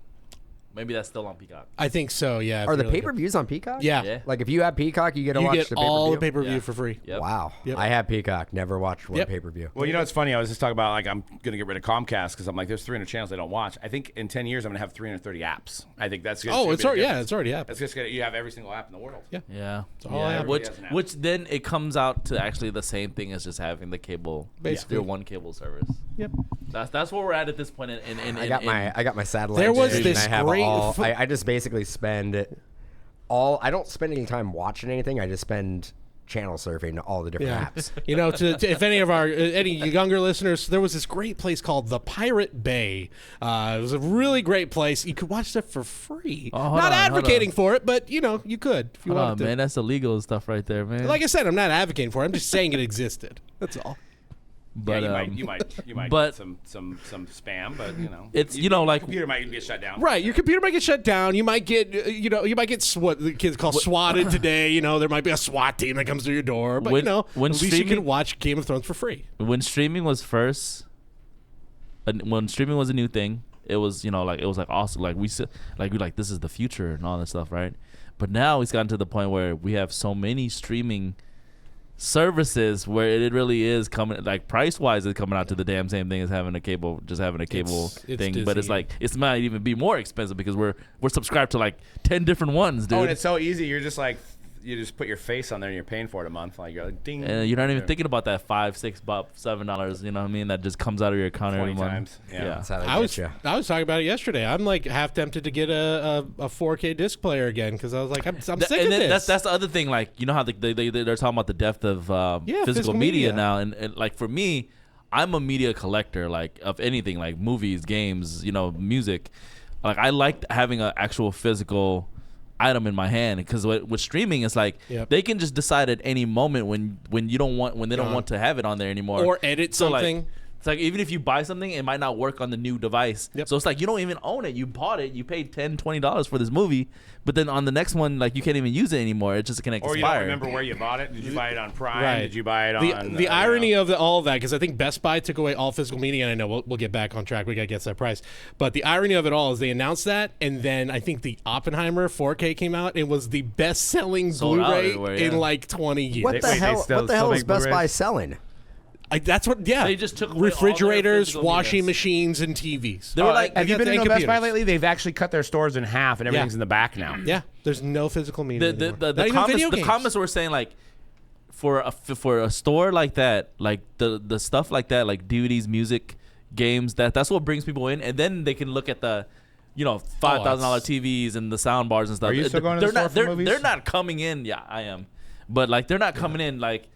Maybe that's still on Peacock. I think so. Yeah. Are the really pay-per-views on Peacock? Yeah. Yeah. Like if you have Peacock, you get to You watch get the pay-per-view? all the pay-per-view Yeah. for free. Yep. Wow. Yep. I have Peacock. Never watched one Yep. pay-per-view. Well, it's funny. I was just talking about, like, I'm going to get rid of Comcast because I'm like, there's 300 channels I don't watch. I think in 10 years I'm going to have 330 apps. I think that's just Oh, it's already happened. That's just gonna, you have every single app in the world. Yeah. Yeah. all I have. Which Everybody has an app. which then it comes out to actually the same thing as just having the cable, Basically. their one cable service. Yep. That's where we're at this point. I got my satellite. There was dish, this and I have great all. fo- I just basically spend I don't spend any time watching anything. I just spend channel surfing to all the different Yeah. apps. If any of our any younger listeners, there was this great place called the Pirate Bay. It was a really great place. You could watch stuff for free. Oh, hold Not on, hold advocating on. for it, but you could if you Hold on, wanted to. man. That's illegal stuff right there, man. Like I said, I'm not advocating for it. I'm just saying it existed. That's all. but you might but- get some spam, but It's, your like computer might get shut down. Right, your computer might get shut down. You might get, what the kids call swatted today. There might be a SWAT team that comes to your door. But When at least you streaming- can watch Game of Thrones for free. when streaming was first, when streaming was a new thing, it was it was like awesome. Like we this is the future and all that stuff, right? But now it's gotten to the point where we have so many streaming services where it really is coming, like price wise, it's coming out to the damn same thing as having a cable, It's thing. But it's dizzy. like it might even be more expensive because we're subscribed to like 10 different ones, dude. Oh, and it's so easy. You're just like, you just put your face on there and you're paying for it a month. Like you're like, ding. and you're not even thinking about that $5, $6, $7. You know what I mean? That just comes out of your account 20 every month. times. Yeah. That's how they I get was you. talking about it yesterday. I'm like half tempted to get a 4K disc player again because I was like, I'm sick of And then this. that's the other thing. Like, you know how they're talking about the depth of physical media now, and like for me, I'm a media collector. Like of anything, like movies, games, music. Like I like having an actual physical item in my hand, because with streaming, it's like they can just decide at any moment when they don't want to have it on there anymore, or edit So, like, something. It's like even if you buy something, it might not work on the new device. Yep. So it's like you don't even own it. You bought it. You paid $10, $20 for this movie, but then on the next one, like you can't even use it anymore. It's just gonna expire. Or you don't remember where you bought it. Did you buy it on Prime? Right. Did you buy it on? The irony of all of that, because I think Best Buy took away all physical media, and I know we'll get back on track. We got to get to that price. But the irony of it all is they announced that, and then I think the Oppenheimer 4K came out and was the best-selling Sold out Blu-ray everywhere, yeah. in like 20 years. What the Wait, hell? still What the hell make is Best Blu-rays? Buy selling? That's what. Yeah, They just took away all their refrigerators, physical washing medias. machines, and TVs. They were like, have you been and to Best Buy computers. lately? They've actually cut their stores in half, and everything's in the back now. Yeah, there's no physical media. the anymore. Not even comments, video the games. comments were saying like for a store like that, like the stuff like that, like DVDs, music, games, that's what brings people in, and then they can look at the $5,000 TVs and the sound bars and stuff. Are you still going to the store for movies? They're not coming in. Yeah, I am, but like they're not coming in like.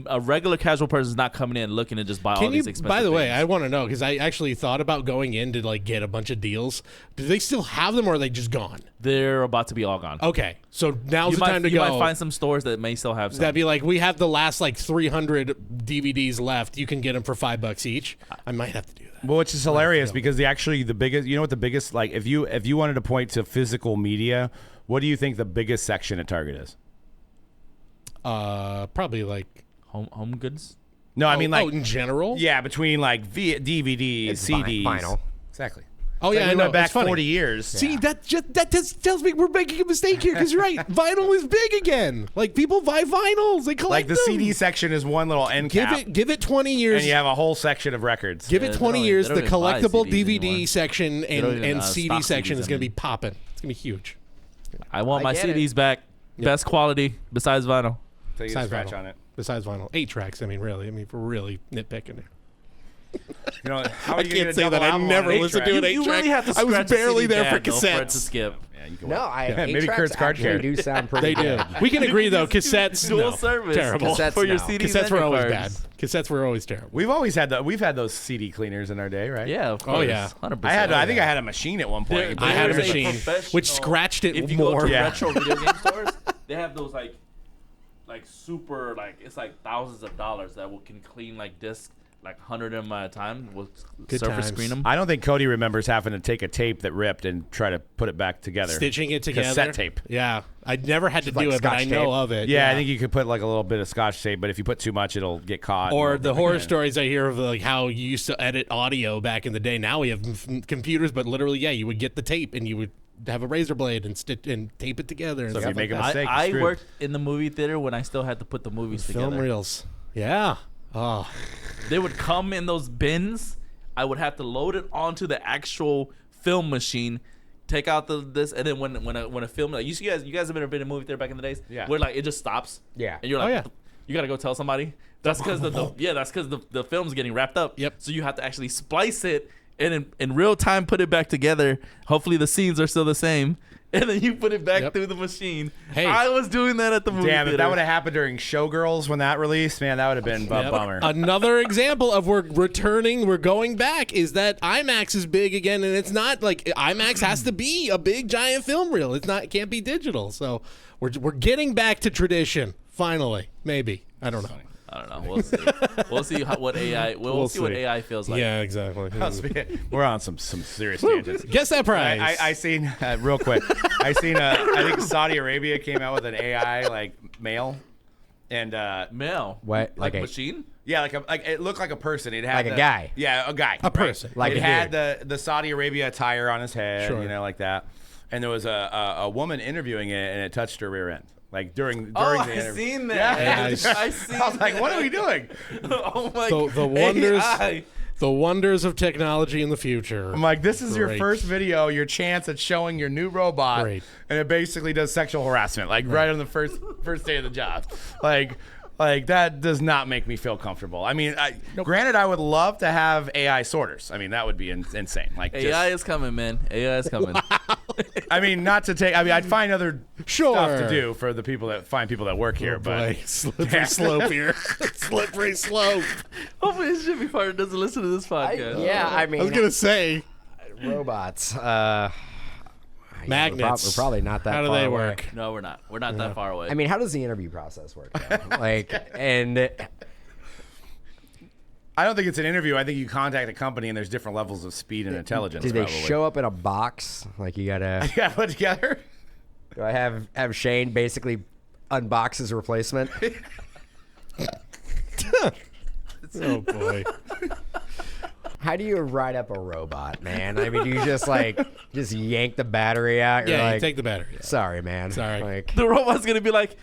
A regular casual person is not coming in looking to just buy all these expensive By the way, things. I want to know because I actually thought about going in to like get a bunch of deals. Do they still have them or are they just gone? They're about to be all gone. Okay, so now's you the time to you go. might find some stores that may still have some. That'd be like we have the last like 300 DVDs left. You can get them for $5 each. I might have to do that. Well, which is hilarious because the biggest, you know what the biggest, like if you wanted to point to physical media, what do you think the biggest section at Target is? Probably like home goods. No, I mean like in general. yeah, between like DVDs, It's CDs, vinyl. Exactly. Oh It's yeah, like I we know. went back It's funny. 40 years. See, that just tells me we're making a mistake here because you're right. Vinyl is big again. Like people buy vinyls, they collect Like the them. CD section is one little end cap, Give it 20 years. and you have a whole section of records. Give Yeah, it they 20 don't- years. they The don't even buy collectible CDs DVD anymore. section don't and even, CD stock section CDs is going to be anymore. popping. It's going to be huge. I want I my get it. CDs back. Best quality besides vinyl. So you Besides scratch vinyl. on it. Besides vinyl, 8 tracks. I mean, really. I mean, if we're really nitpicking it. You know, how I are you gonna can't get a say double that. I album never on an listened 8-track? to an 8 You track. really have to I was scratch the barely CD there for pad, though, it to cassettes. skip. Yeah, you can No, watch. I maybe eight Kurt's tracks card actually carrier. do sound pretty They do. good. We can agree though. Cassettes, Dual no. service. Terrible. Cassettes, for your no. CDs Cassettes and were your always cards. bad. Cassettes were always terrible. We've had those CD cleaners in our day, right? Yeah, of course. Oh, yeah. 100%. I think I had a machine at one point. There- I had a there's machine professional- which scratched it If you more. go to Yeah. retro video game stores, they have those like super it's like thousands of dollars that can clean like discs, like 100 of them at a time. Will Good surface times. screen them. I don't think Cody remembers having to take a tape that ripped and try to put it back together. Stitching it together. Cassette tape. Yeah. I never had to Just like do it, but I Scotch know tape. of it. Yeah, I think you could put like a little bit of Scotch tape, but if you put too much, it'll get caught. Or and the it'll- horror yeah. stories I hear of like how you used to edit audio back in the day. Now we have computers, but literally, yeah, you would get the tape and you would have a razor blade and stitch and tape it together. And So if stuff you make like a that. mistake, you're I screwed. worked in the movie theater when I still had to put the movies Film together. reels. Yeah. Oh. They would come in those bins. I would have to load it onto the actual film machine, take out this, and then when a film, like you guys have been in a movie theater back in the days, Yeah. where like it just stops. Yeah. And you're like, Oh, yeah. you gotta go tell somebody. That's because the film's getting wrapped up. Yep. So you have to actually splice it and in real time put it back together. Hopefully the scenes are still the same. And then you put it back Yep. through the machine. Hey. I was doing that at the movie Damn, theater. if that would have happened during Showgirls when that released, man, that would have been a Yep. bummer. Another example of we're going back is that IMAX is big again, and it's not like IMAX has to be a big giant film reel. It can't be digital. So we're getting back to tradition finally. Maybe I don't know. I don't know. We'll see. We'll see what AI. We'll see what see. AI feels like. Yeah, exactly. We're on some serious tangents. Guess that prize. I seen real quick. I think Saudi Arabia came out with an AI like mail, and Mail. What? Like Like a- yeah, like it looked like a person. It had Like a guy. Yeah, a guy. A person. Like it a had dude. the Saudi Arabia attire on his head, Sure. you know, like that. And there was a woman interviewing it, and it touched her rear end. Like during Oh, the I interview. seen that. Yeah. Nice. I seen. I was like, what are we doing? Oh my. The wonders, AI. the wonders of technology in the future. I'm like, this is your Great. first video, your chance at showing your new robot, Great. and it basically does sexual harassment, like right on the first day of the job. Like that does not make me feel comfortable. I mean, granted, I would love to have AI sorters. I mean, that would be insane. Like AI is coming, man. AI is coming. I mean, not to take. I mean, I'd find other Sure. stuff to do for the people that work here, Boy, but slippery slope here. Slippery slope. Hopefully, this Jimmy Farter doesn't listen to this podcast. Yeah, I mean, I was gonna say robots. magnets. We're probably not that How do far they away. work? No, we're not. We're not that far away. I mean, how does the interview process work? Though? Like, and I don't think it's an interview. I think you contact a company and there's different levels of speed and intelligence. Do they probably. show up in a box? Like you gotta. You gotta put together. Do I have Shane basically unbox his replacement? Oh boy. How do you ride up a robot, man? I mean, you just just yank the battery out. You're Yeah, like, you take the battery. Yeah. Sorry, man. Sorry. Like, The robot's gonna be like,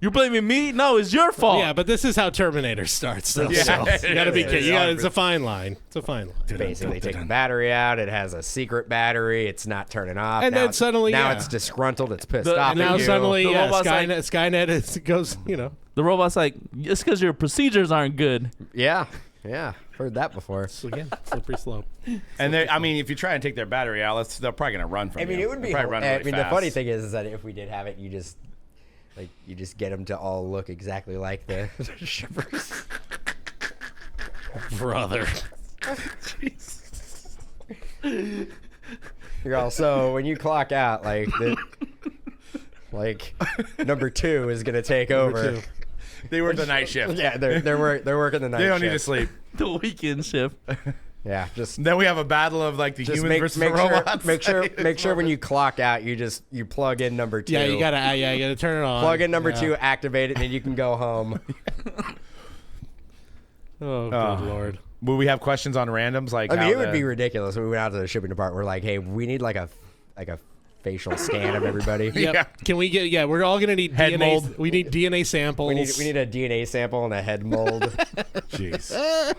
"You're blaming me? No, it's your fault." Yeah, but this is how Terminator starts. Though, Yeah. so you gotta be careful. It's a fine line. It's a fine line. basically take the battery out. It has a secret battery. It's not turning off. And now then suddenly, now yeah. it's disgruntled. It's pissed The- off. And now at you. suddenly, The yeah, robot's like- Skynet goes, The robot's like, "It's because your procedures aren't good." Yeah, heard that before. so again, slippery slope. And I mean, if you try and take their battery out, they're probably gonna run from I mean, you. it would be. They'll probably run I really mean, the funny fast. thing is that if we did have it, you just get them to all look exactly like the shippers. Brother. You're also when you clock out, number 2 is gonna take over. two. They work the night shift. Yeah, they're working the night. They don't need to shift. sleep. The weekend shift. Yeah, just Then we have a battle of like the just humans make, versus make the sure robots. make sure when you clock out, you plug in number 2. Yeah, you gotta turn it on. plug in number 2, activate it, and then you can go home. Oh, good lord. Will we have questions on randoms? Like, I mean, how it would be ridiculous. When we went out to the shipping department. We're like, hey, we need like a facial scan of everybody. Yep. Yeah. Can we get? Yeah, we're all gonna need Head DNA. mold. We need DNA samples. We need a DNA sample and a head mold. Jeez.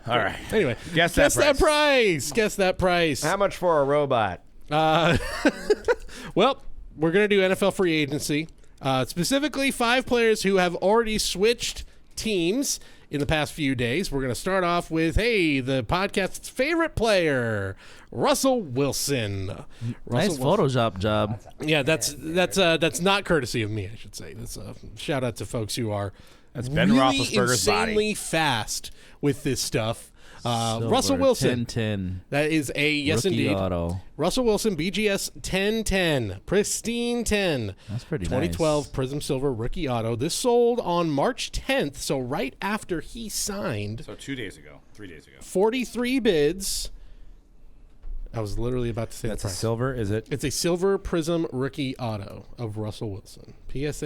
All right. Anyway, Guess guess that that price. Guess that price. How much for a robot? Well, we're going to do NFL free agency. Specifically, 5 players who have already switched teams in the past few days. We're going to start off with, the podcast's favorite player, Russell Wilson. Nice Photoshop job. Yeah, that's not courtesy of me, I should say. That's a shout out to folks who are Ben really Roethlisberger's body. insanely fast with this stuff. Silver, Russell Wilson. 10-10. That is a yes, Rookie indeed. auto. Russell Wilson, BGS 1010, pristine 10. That's pretty 2012 nice. Prizm Silver rookie auto. This sold on March 10th, so right after he signed. So 2 days ago, 3 days ago. 43 bids. I was literally about to say That's the a price. silver, is it? It's a silver Prizm rookie auto of Russell Wilson. BGS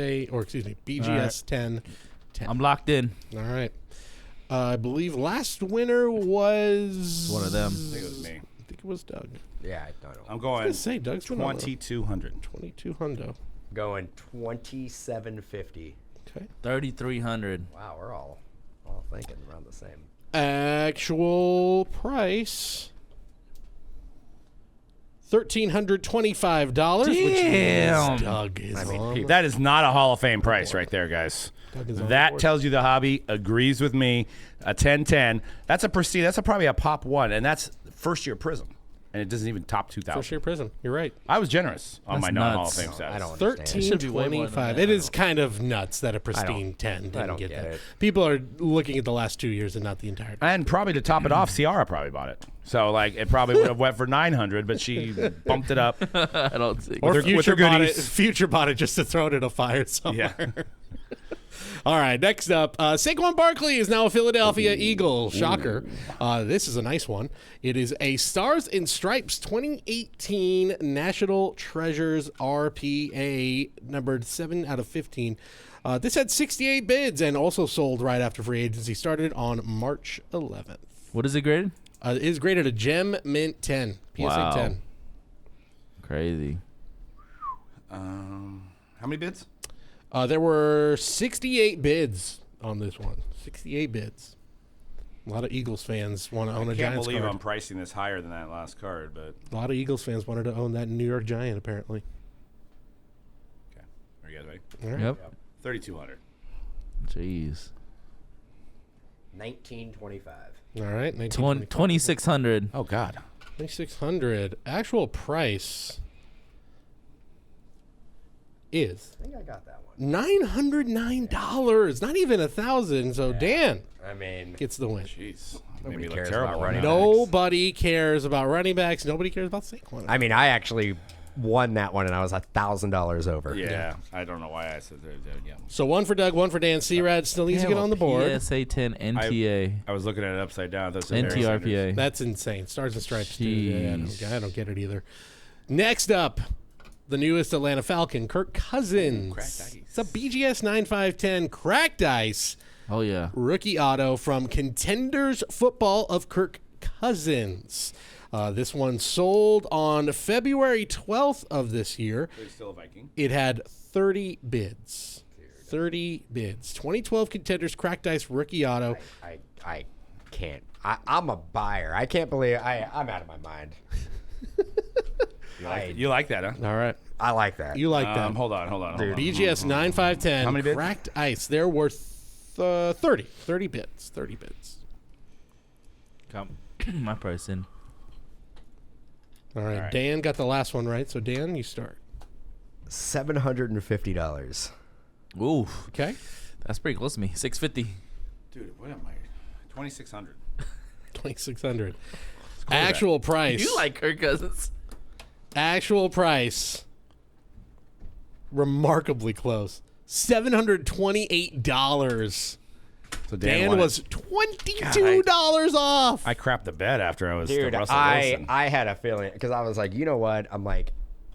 1010. I'm locked in. All right. I believe last winner was One of them. I think it was me. I think it was Doug. Yeah, I don't know. I'm I was going gonna say Doug's been on the 2200. 22 hundo. Going 2750. Okay. 3,300. Wow, we're all thinking around the same. Actual price $1,325, which Damn. means Doug is on. That is not a Hall of Fame price right there, guys. Doug is on That board. tells you the hobby agrees with me. A 1010. That's a prestige. That's probably a pop 1, and that's first year Prizm, and it doesn't even top 2,000. First year Prizm. You're right. I was generous on my That's non-Hall of nuts. Fame status. I don't understand. Should be way more than 1325. that. It is kind of nuts that a pristine 10 didn't don't get get that. it. People are looking at the last 2 years and not the entire. And probably to top it off, Ciara probably bought it. So like it probably would have went for 900, but she bumped it up. I don't think. Or with her future bought it. goodies. Future bought it just to throw it in a fire somewhere. Yeah. All right, next up, Saquon Barkley is now a Philadelphia Eagle. Shocker. This is a nice one. It is a Stars and Stripes 2018 National Treasures RPA, numbered 7 out of 15. This had 68 bids and also sold right after free agency started on March 11th. What is it graded? It is graded a Gem Mint 10, PSA Wow. 10. Crazy. How many bids? There were 68 bids on this one. 68 bids. A lot of Eagles fans want to own a I can't Giants believe card. I'm pricing this higher than that last card, but A lot of Eagles fans wanted to own that New York Giant, apparently. okay. Are you guys ready? All right. Yep. 3,200. Jeez. 1925. All right. 2,600. Oh God. 2,600. Actual price is I think I got that one. $909. Not even $1,000. So Dan I mean, gets the win. Jeez. Nobody Made me cares look terrible about on running that. backs. Nobody cares about running backs. Nobody cares about Saquon. I mean, I actually won that one, and I was $1,000 over. Yeah, I don't know why I said that. Yeah. So one for Doug, one for Dan. C-Rad still needs to get on the board. PSA 10 NTA. I was looking at it upside down. Those are NTRPA. That's insane. Stars and Stripes. Too. Jeez. Yeah, I don't get it either. Next up, the newest Atlanta Falcon, Kirk Cousins. Cracked ice. It's a BGS 9510 cracked ice Oh, yeah. rookie auto from Contenders Football of Kirk Cousins. This one sold on February 12th of this year. He's still a Viking. It had 30 bids. 30 bids. 2012 Contenders cracked ice rookie auto. I can't. I'm a buyer. I can't believe I'm out of my mind. You like that, huh? All right. I like that. You like that. Hold on. BGS 9510 How many bids? cracked ice. They're worth 30. 30 bids. 30 bids. Come. My price in. All right. Dan got the last one right. So, Dan, you start. $750. Ooh. Okay. That's pretty close to me. $650. Dude, what am I? 2,600. 2,600. Actual price. You like Kirk Cousins? Actual price. Remarkably close. $728. So Dan won was it. $22 off. I crapped the bed after I was Dude, the Russell Wilson. I had a feeling because I was like, you know what? I'm like,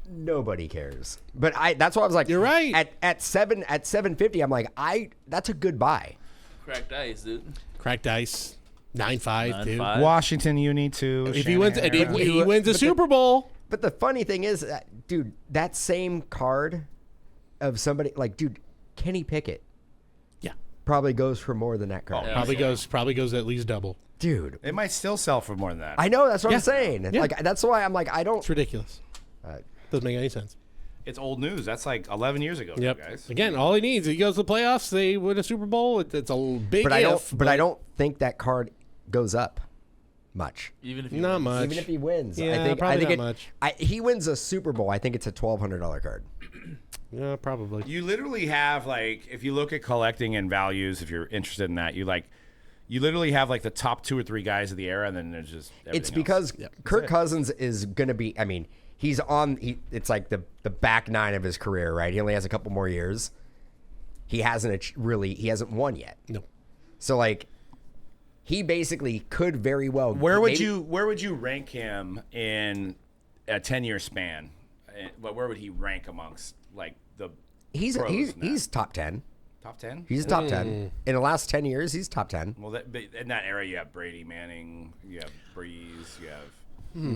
nobody cares. But that's why I was like, You're right. At 750, I'm like, that's a good buy. Cracked ice, dude. Cracked ice. 9-5, dude. 9-5. Washington, you need to. If he wins, Shanahan. he wins a Super Bowl. But the funny thing is, dude, that same card of somebody like, dude, Kenny Pickett Yeah. probably goes for more than that card. Yeah. Probably goes at least double. Dude, It might still sell for more than that. I know that's what Yeah. I'm saying. Yeah. Like that's why I'm like, I don't. It's ridiculous. Doesn't make any sense. It's old news. That's like 11 years ago, Yep. guys. Again, all he needs, he goes to the playoffs, they win a Super Bowl. It's a big But if. I don't think that card goes up much. Even if you Not win. much. Even if he wins, Yeah, probably not much. He wins a Super Bowl. I think it's a $1,200 card. Yeah, probably. You literally have like, if you look at collecting and values, if you're interested in that, you literally have like the top 2 or 3 guys of the era, and then there's just everything It's else. because Kirk Cousins is going to be. I mean, he's on. It's like the back 9 of his career, right? He only has a couple more years. He hasn't He hasn't won yet. No. So like, he basically could very well. Where would you rank him in a 10-year span? But where would he rank amongst like the He's pros now? he's top 10. Top 10? He's top 10 in the last 10 years. He's top 10. Well, but in that era, you have Brady, Manning, you have Breeze, you have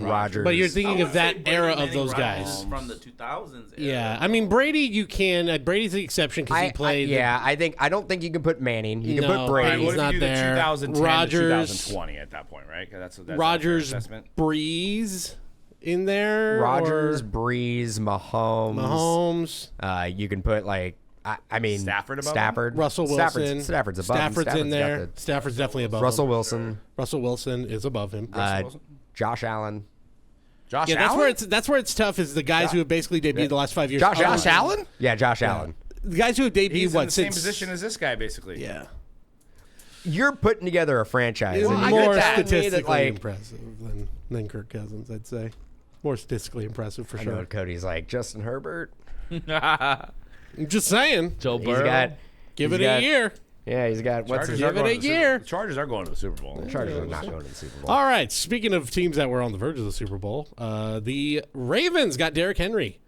Rogers. But you're thinking of that Brady, era of Manning, those Rodgers guys. from the 2000s. Era. Yeah, I mean Brady. You can. Brady's the exception because he played. I don't think you can put Manning. You can No, put Brady. All right, what He's if not you do the there. 2010 Rodgers- to 2020 at that point, right? 'Cause that's Rodgers, a fair assessment. Breeze, in there. Rodgers, or Breeze, Mahomes. Mahomes, You can put like I mean Stafford above Stafford, Russell Wilson. Stafford's above him. Stafford's in got there. Stafford's definitely above Russell him. Wilson, Russell Wilson is above him. Josh Allen. Josh Yeah, Allen? that's where it's tough. Is the guys who have basically debuted the last 5 years. Josh Allen? Yeah, Josh Allen. The guys who have debuted He's in the same since position as this guy, basically. Yeah, You're putting together a franchise. is and you more get that. statistically Like, impressive than Kirk Cousins. I'd say more statistically impressive for I know sure. what Cody's like. Justin Herbert. I'm just saying. Joe He's Burrow. got. Give he's it got- a year. Yeah, he's got. What's his? Give it a year. The Chargers are going to the Super Bowl. Chargers are not going to the Super Bowl. All right. Speaking of teams that were on the verge of the Super Bowl, the Ravens got Derrick Henry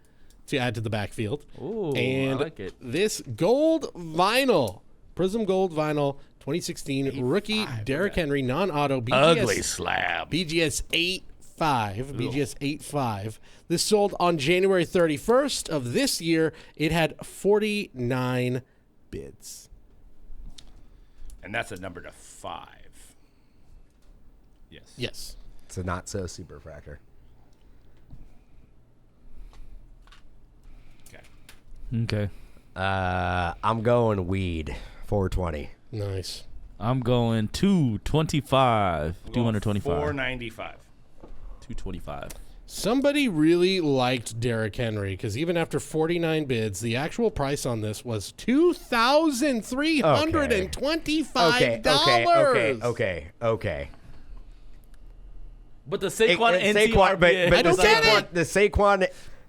to add to the backfield. Ooh, and I like it. this gold vinyl, Prizm Gold Vinyl, 2016 rookie Derrick Henry non-auto BGS, Ugly slab. BGS 85. BGS 85. This sold on January 31st of this year. It had 49 bids. And that's a number to 5. Yes. Yes. It's a not so super fractor. Okay. Okay. I'm going weed. 420. Nice. I'm going 225. 225. 495. 225. Somebody really liked Derrick Henry because even after 49 bids, the actual price on this was $2,325. Okay. But the Saquon Saquon, NCR but I don't get it. The Saquon,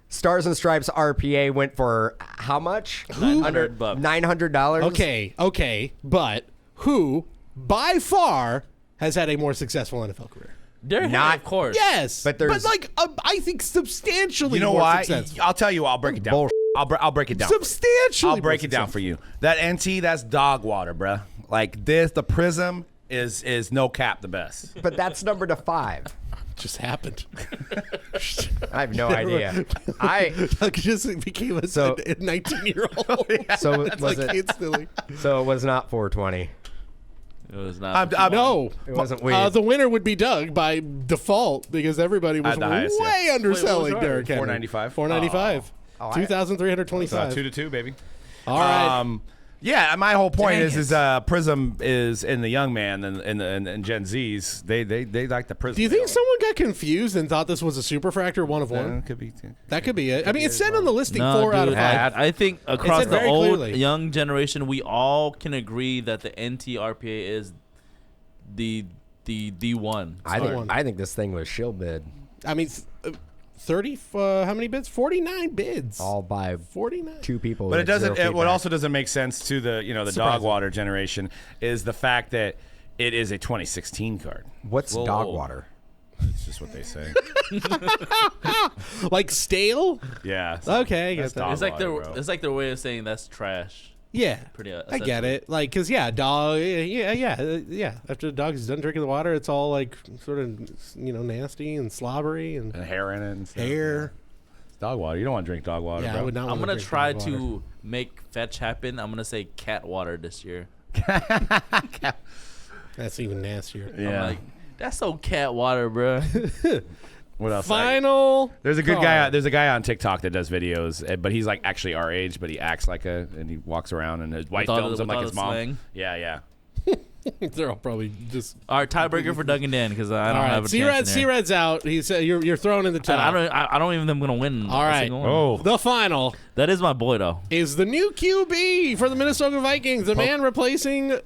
Stars and Stripes RPA went for how much? $900 bucks. $900. Okay, but who by far has had a more successful NFL career? Derrick Not- Henry, of course. Yes, But there's- like I think substantially. You know more why? successful. I'll tell you. I'll break it down. Bullshit. I'll break it down. Substantially. I'll break it down for you. That NT, that's dog water, bruh. Like this, the Prizm is no cap the best. But that's number to 5. Just happened. I have no idea. I Doug just became a 19-year-old. so That's was like it? instantly. So it was not 420. It was not. No, It wasn't weed. the winner would be Doug by default because everybody was At the highest, way yeah. underselling Wait, what was Derrick Henry. $495. $495. Oh, 2,325. 2-2, baby. All right. Yeah, my whole point Dang is Prizm is in the young man and Gen Zs. They like the Prizm. Do you think someone got confused and thought this was a superfractor 1 of 1? Could be. That could be it. I mean, it said on the listing No, 4 out of dude, 5. I think across said the very old clearly. young generation, we all can agree that the NT-RPA is the one. I think this thing was shill bid. I mean, 30. How many bids? 49 bids. All by 49. 2 people. But it with doesn't. zero What feedback. also doesn't make sense to the the dog water generation is the fact that it is a 2016 card. What's Well, dog old. water? It's just what they say. Like stale? Yeah. Okay, I That's get that. dog It's like water, their bro. it's like their way of saying that's trash. Yeah. Pretty. I get it. Like, cause dog. Yeah. After the dog is done drinking the water, it's all like sort of nasty and slobbery and And hair in it and stuff. hair. It's dog water. You don't want to drink dog water, Yeah, bro. I would not. I'm wanna gonna drink try dog water. to make fetch happen. I'm gonna say cat water this year. That's even nastier. Yeah. I'm like, that's so cat water, bro. What else? Final. There's a good card. guy. There's a guy on TikTok that does videos, but he's like actually our age, but he acts like and he walks around and his wife With all films the- him with like all his the mom. slang? Yeah. They're all probably just. All right, tiebreaker for Doug and Dan because I don't have a chance. C-Red's out. He said you're thrown in the top. I don't even think I'm gonna win. All a right. single one. Oh. The final That is my boy though. is the new QB for the Minnesota Vikings. The man replacing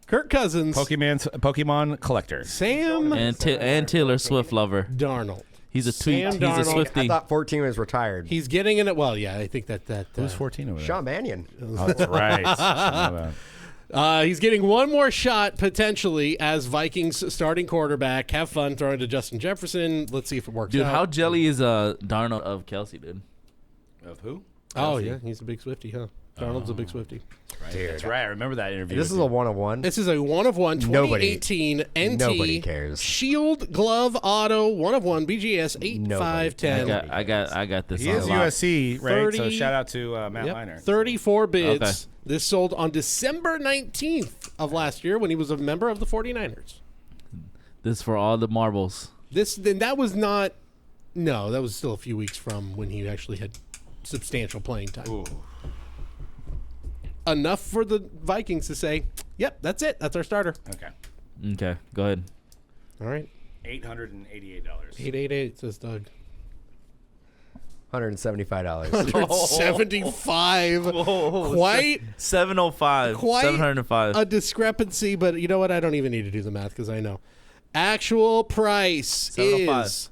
Kirk Cousins. Pokemon collector. Sam And Taylor Swift lover. Darnold. He's a Sam tweet. He's a Darnold. Swiftie. I thought 14 was retired. He's getting in it. Well, yeah, I think that. Who's 14 over there? Sean Mannion. Oh, that's right. He's getting one more shot potentially as Vikings starting quarterback. Have fun throwing to Justin Jefferson. Let's see if it works Dude, out. how jelly is Darnold of Kelsey, dude? Of who? Oh, yeah. He's a big Swiftie, huh? Darnold's a big Swiftie. Dude. That's right. I remember that interview. This is a 1-on-1. This is a 1-of-1 2018 NT Nobody cares. Shield Glove Auto 1-of-1 BGS 8510. I got this. He on is lock. USC, right? So 30 shout out to Matt Yep, Liner. 34 bids. Okay. This sold on December 19th of last year when he was a member of the 49ers. This is for all the marbles. That was not. No, that was still a few weeks from when he actually had substantial playing time. Ooh. Enough for the Vikings to say, "Yep, that's it. That's our starter." Okay. Okay, go ahead. All right, $888. 888 says Doug. $175. 175. Quite 705. Quite 705. a discrepancy, but you know what? I don't even need to do the math because I know. Actual price 705.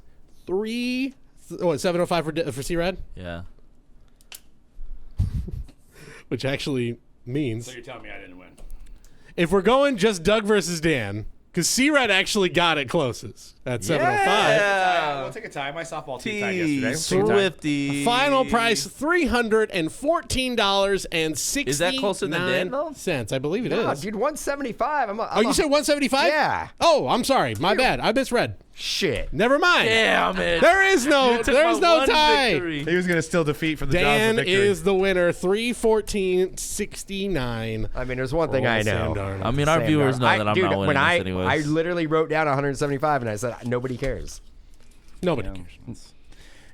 is 705 for C-Rad, Yeah. which actually means So you're telling me I didn't win? if we're going just Doug versus Dan, because C-Rad actually got it closest at 705. We'll take a tie. My softball team T. tied yesterday. We'll take a tie. Swifty. Final price $314.69. Is that closer than Dan, though? Cents. I believe it is. No, dude, 175. Oh, you said 175? Yeah. Oh, I'm sorry. My bad. I misread. Shit. Never mind. Damn it. There is no. You took There's my no one tie. victory. He was going to still defeat for the Dan job for victory. is the winner. 314.69. I mean, there's one thing I know. Sam Darnold. I mean, our Sam viewers Darnold. know that I'm dude, not winning when this I anyways. literally wrote down 175 and I said nobody cares. Nobody Yeah. cares.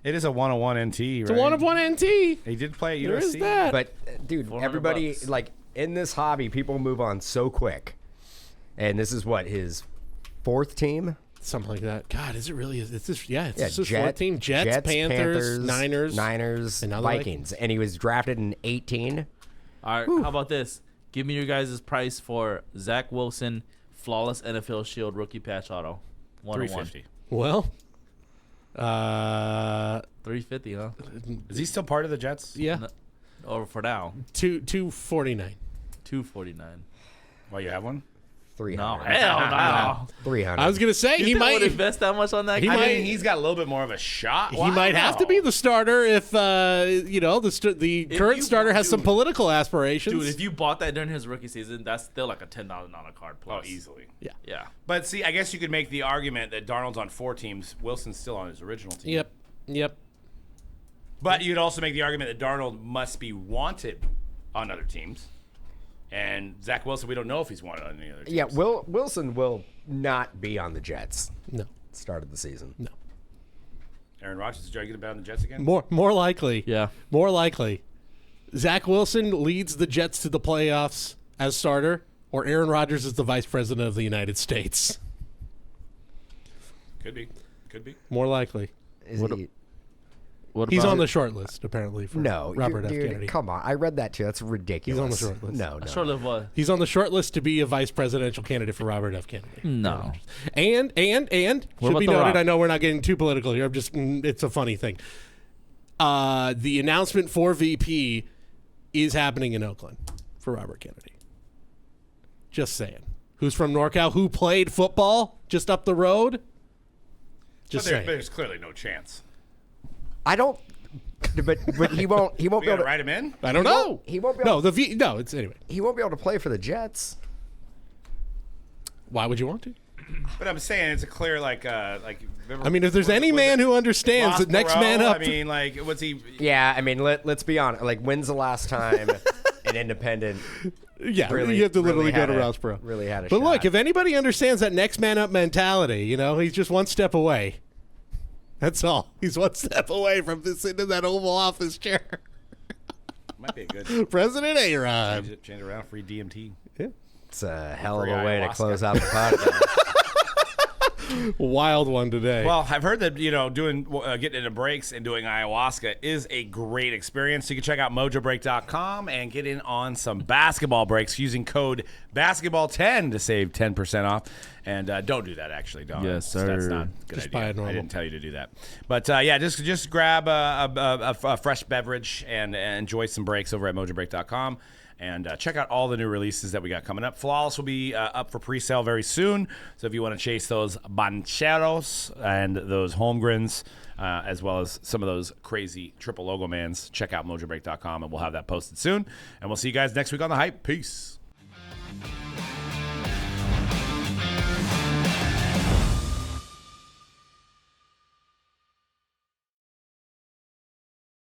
It is a 101 NT, right? It's a 1-of-1 NT. He did play at There USC. is that. But dude, 400 everybody bucks. like in this hobby, people move on so quick. And this is what his 4th team. Something like that. God, is it really? It's just, yeah, it's Yeah, just 4th team. Jets, Panthers, Niners. and the Vikings. And he was drafted in 18. All right, how about this? Give me your guys' price for Zach Wilson, flawless NFL Shield rookie patch auto. 101. $350. Well, $350, huh? Is he still part of the Jets? Yeah. No, or for now, $249. $249. Well, you have one? 300. No, hell no. 300. I was gonna say You he think I would might. invest that much on that He guy? I might- mean, he's got a little bit more of a shot. He might have to be the starter if the current you- starter has some dude. political aspirations. Dude, if you bought that during his rookie season, that's still like a $10 card Oh, plus. easily. Yeah. But see, I guess you could make the argument that Darnold's on 4 teams. Wilson's still on his original team. Yep. But you'd also make the argument that Darnold must be wanted on other teams. And Zach Wilson, we don't know if he's wanted on any other teams. Yeah, Wilson will not be on the Jets. No. Start of the season. No. Aaron Rodgers, did you get about on the Jets again? More likely. Yeah. More likely. Zach Wilson leads the Jets to the playoffs as starter, or Aaron Rodgers is the vice president of the United States. Could be. More likely. Is What he? What He's about on the short list, apparently, for No, Robert F. dude, Kennedy. come on. I read that too. That's ridiculous. He's on the short list. No. short lived what? He's on the short list to be a vice presidential candidate for Robert F. Kennedy. No. And should about be The noted, Rock? I know we're not getting too political here. I'm just it's a funny thing. The announcement for VP is happening in Oakland for Robert Kennedy. Just saying. Who's from NorCal? Who played football just up the road? Just saying. There's clearly no chance. I don't. But he won't. He won't We be got able to to. write him in? I don't know. He won't be No, able. no. It's anyway. He won't be able to play for the Jets. Why would you want to? But I'm saying it's a clear, I mean, if there's any man who understands that next man up. I mean, what's he? Yeah, I mean, let's be honest. Like, when's the last time an independent? Yeah, really- you have to really literally go had to a- Rossboro. really had a But shot. look, if anybody understands that next man up mentality, he's just one step away. That's all. He's one step away from sitting in that Oval Office chair. Might be a good President A-Rod. change it around. Free DMT. it's a hell of Free a way to ayahuasca. close out the podcast. Wild one today. Well, I've heard that doing getting into breaks and doing ayahuasca is a great experience. So you can check out Mojobreak.com and get in on some basketball breaks using code basketball10 to save 10% off. And don't do that, actually. Don't. Yes, That's sir. not a good Just idea. buy it normal. I didn't tell you to do that. But yeah, just grab a fresh beverage and enjoy some breaks over at Mojobreak.com. And check out all the new releases that we got coming up. Flawless will be up for pre-sale very soon. So if you want to chase those bancheros and those Holmgrens, as well as some of those crazy triple logo mans, check out Mojobreak.com, and we'll have that posted soon. And we'll see you guys next week on The Hype. Peace.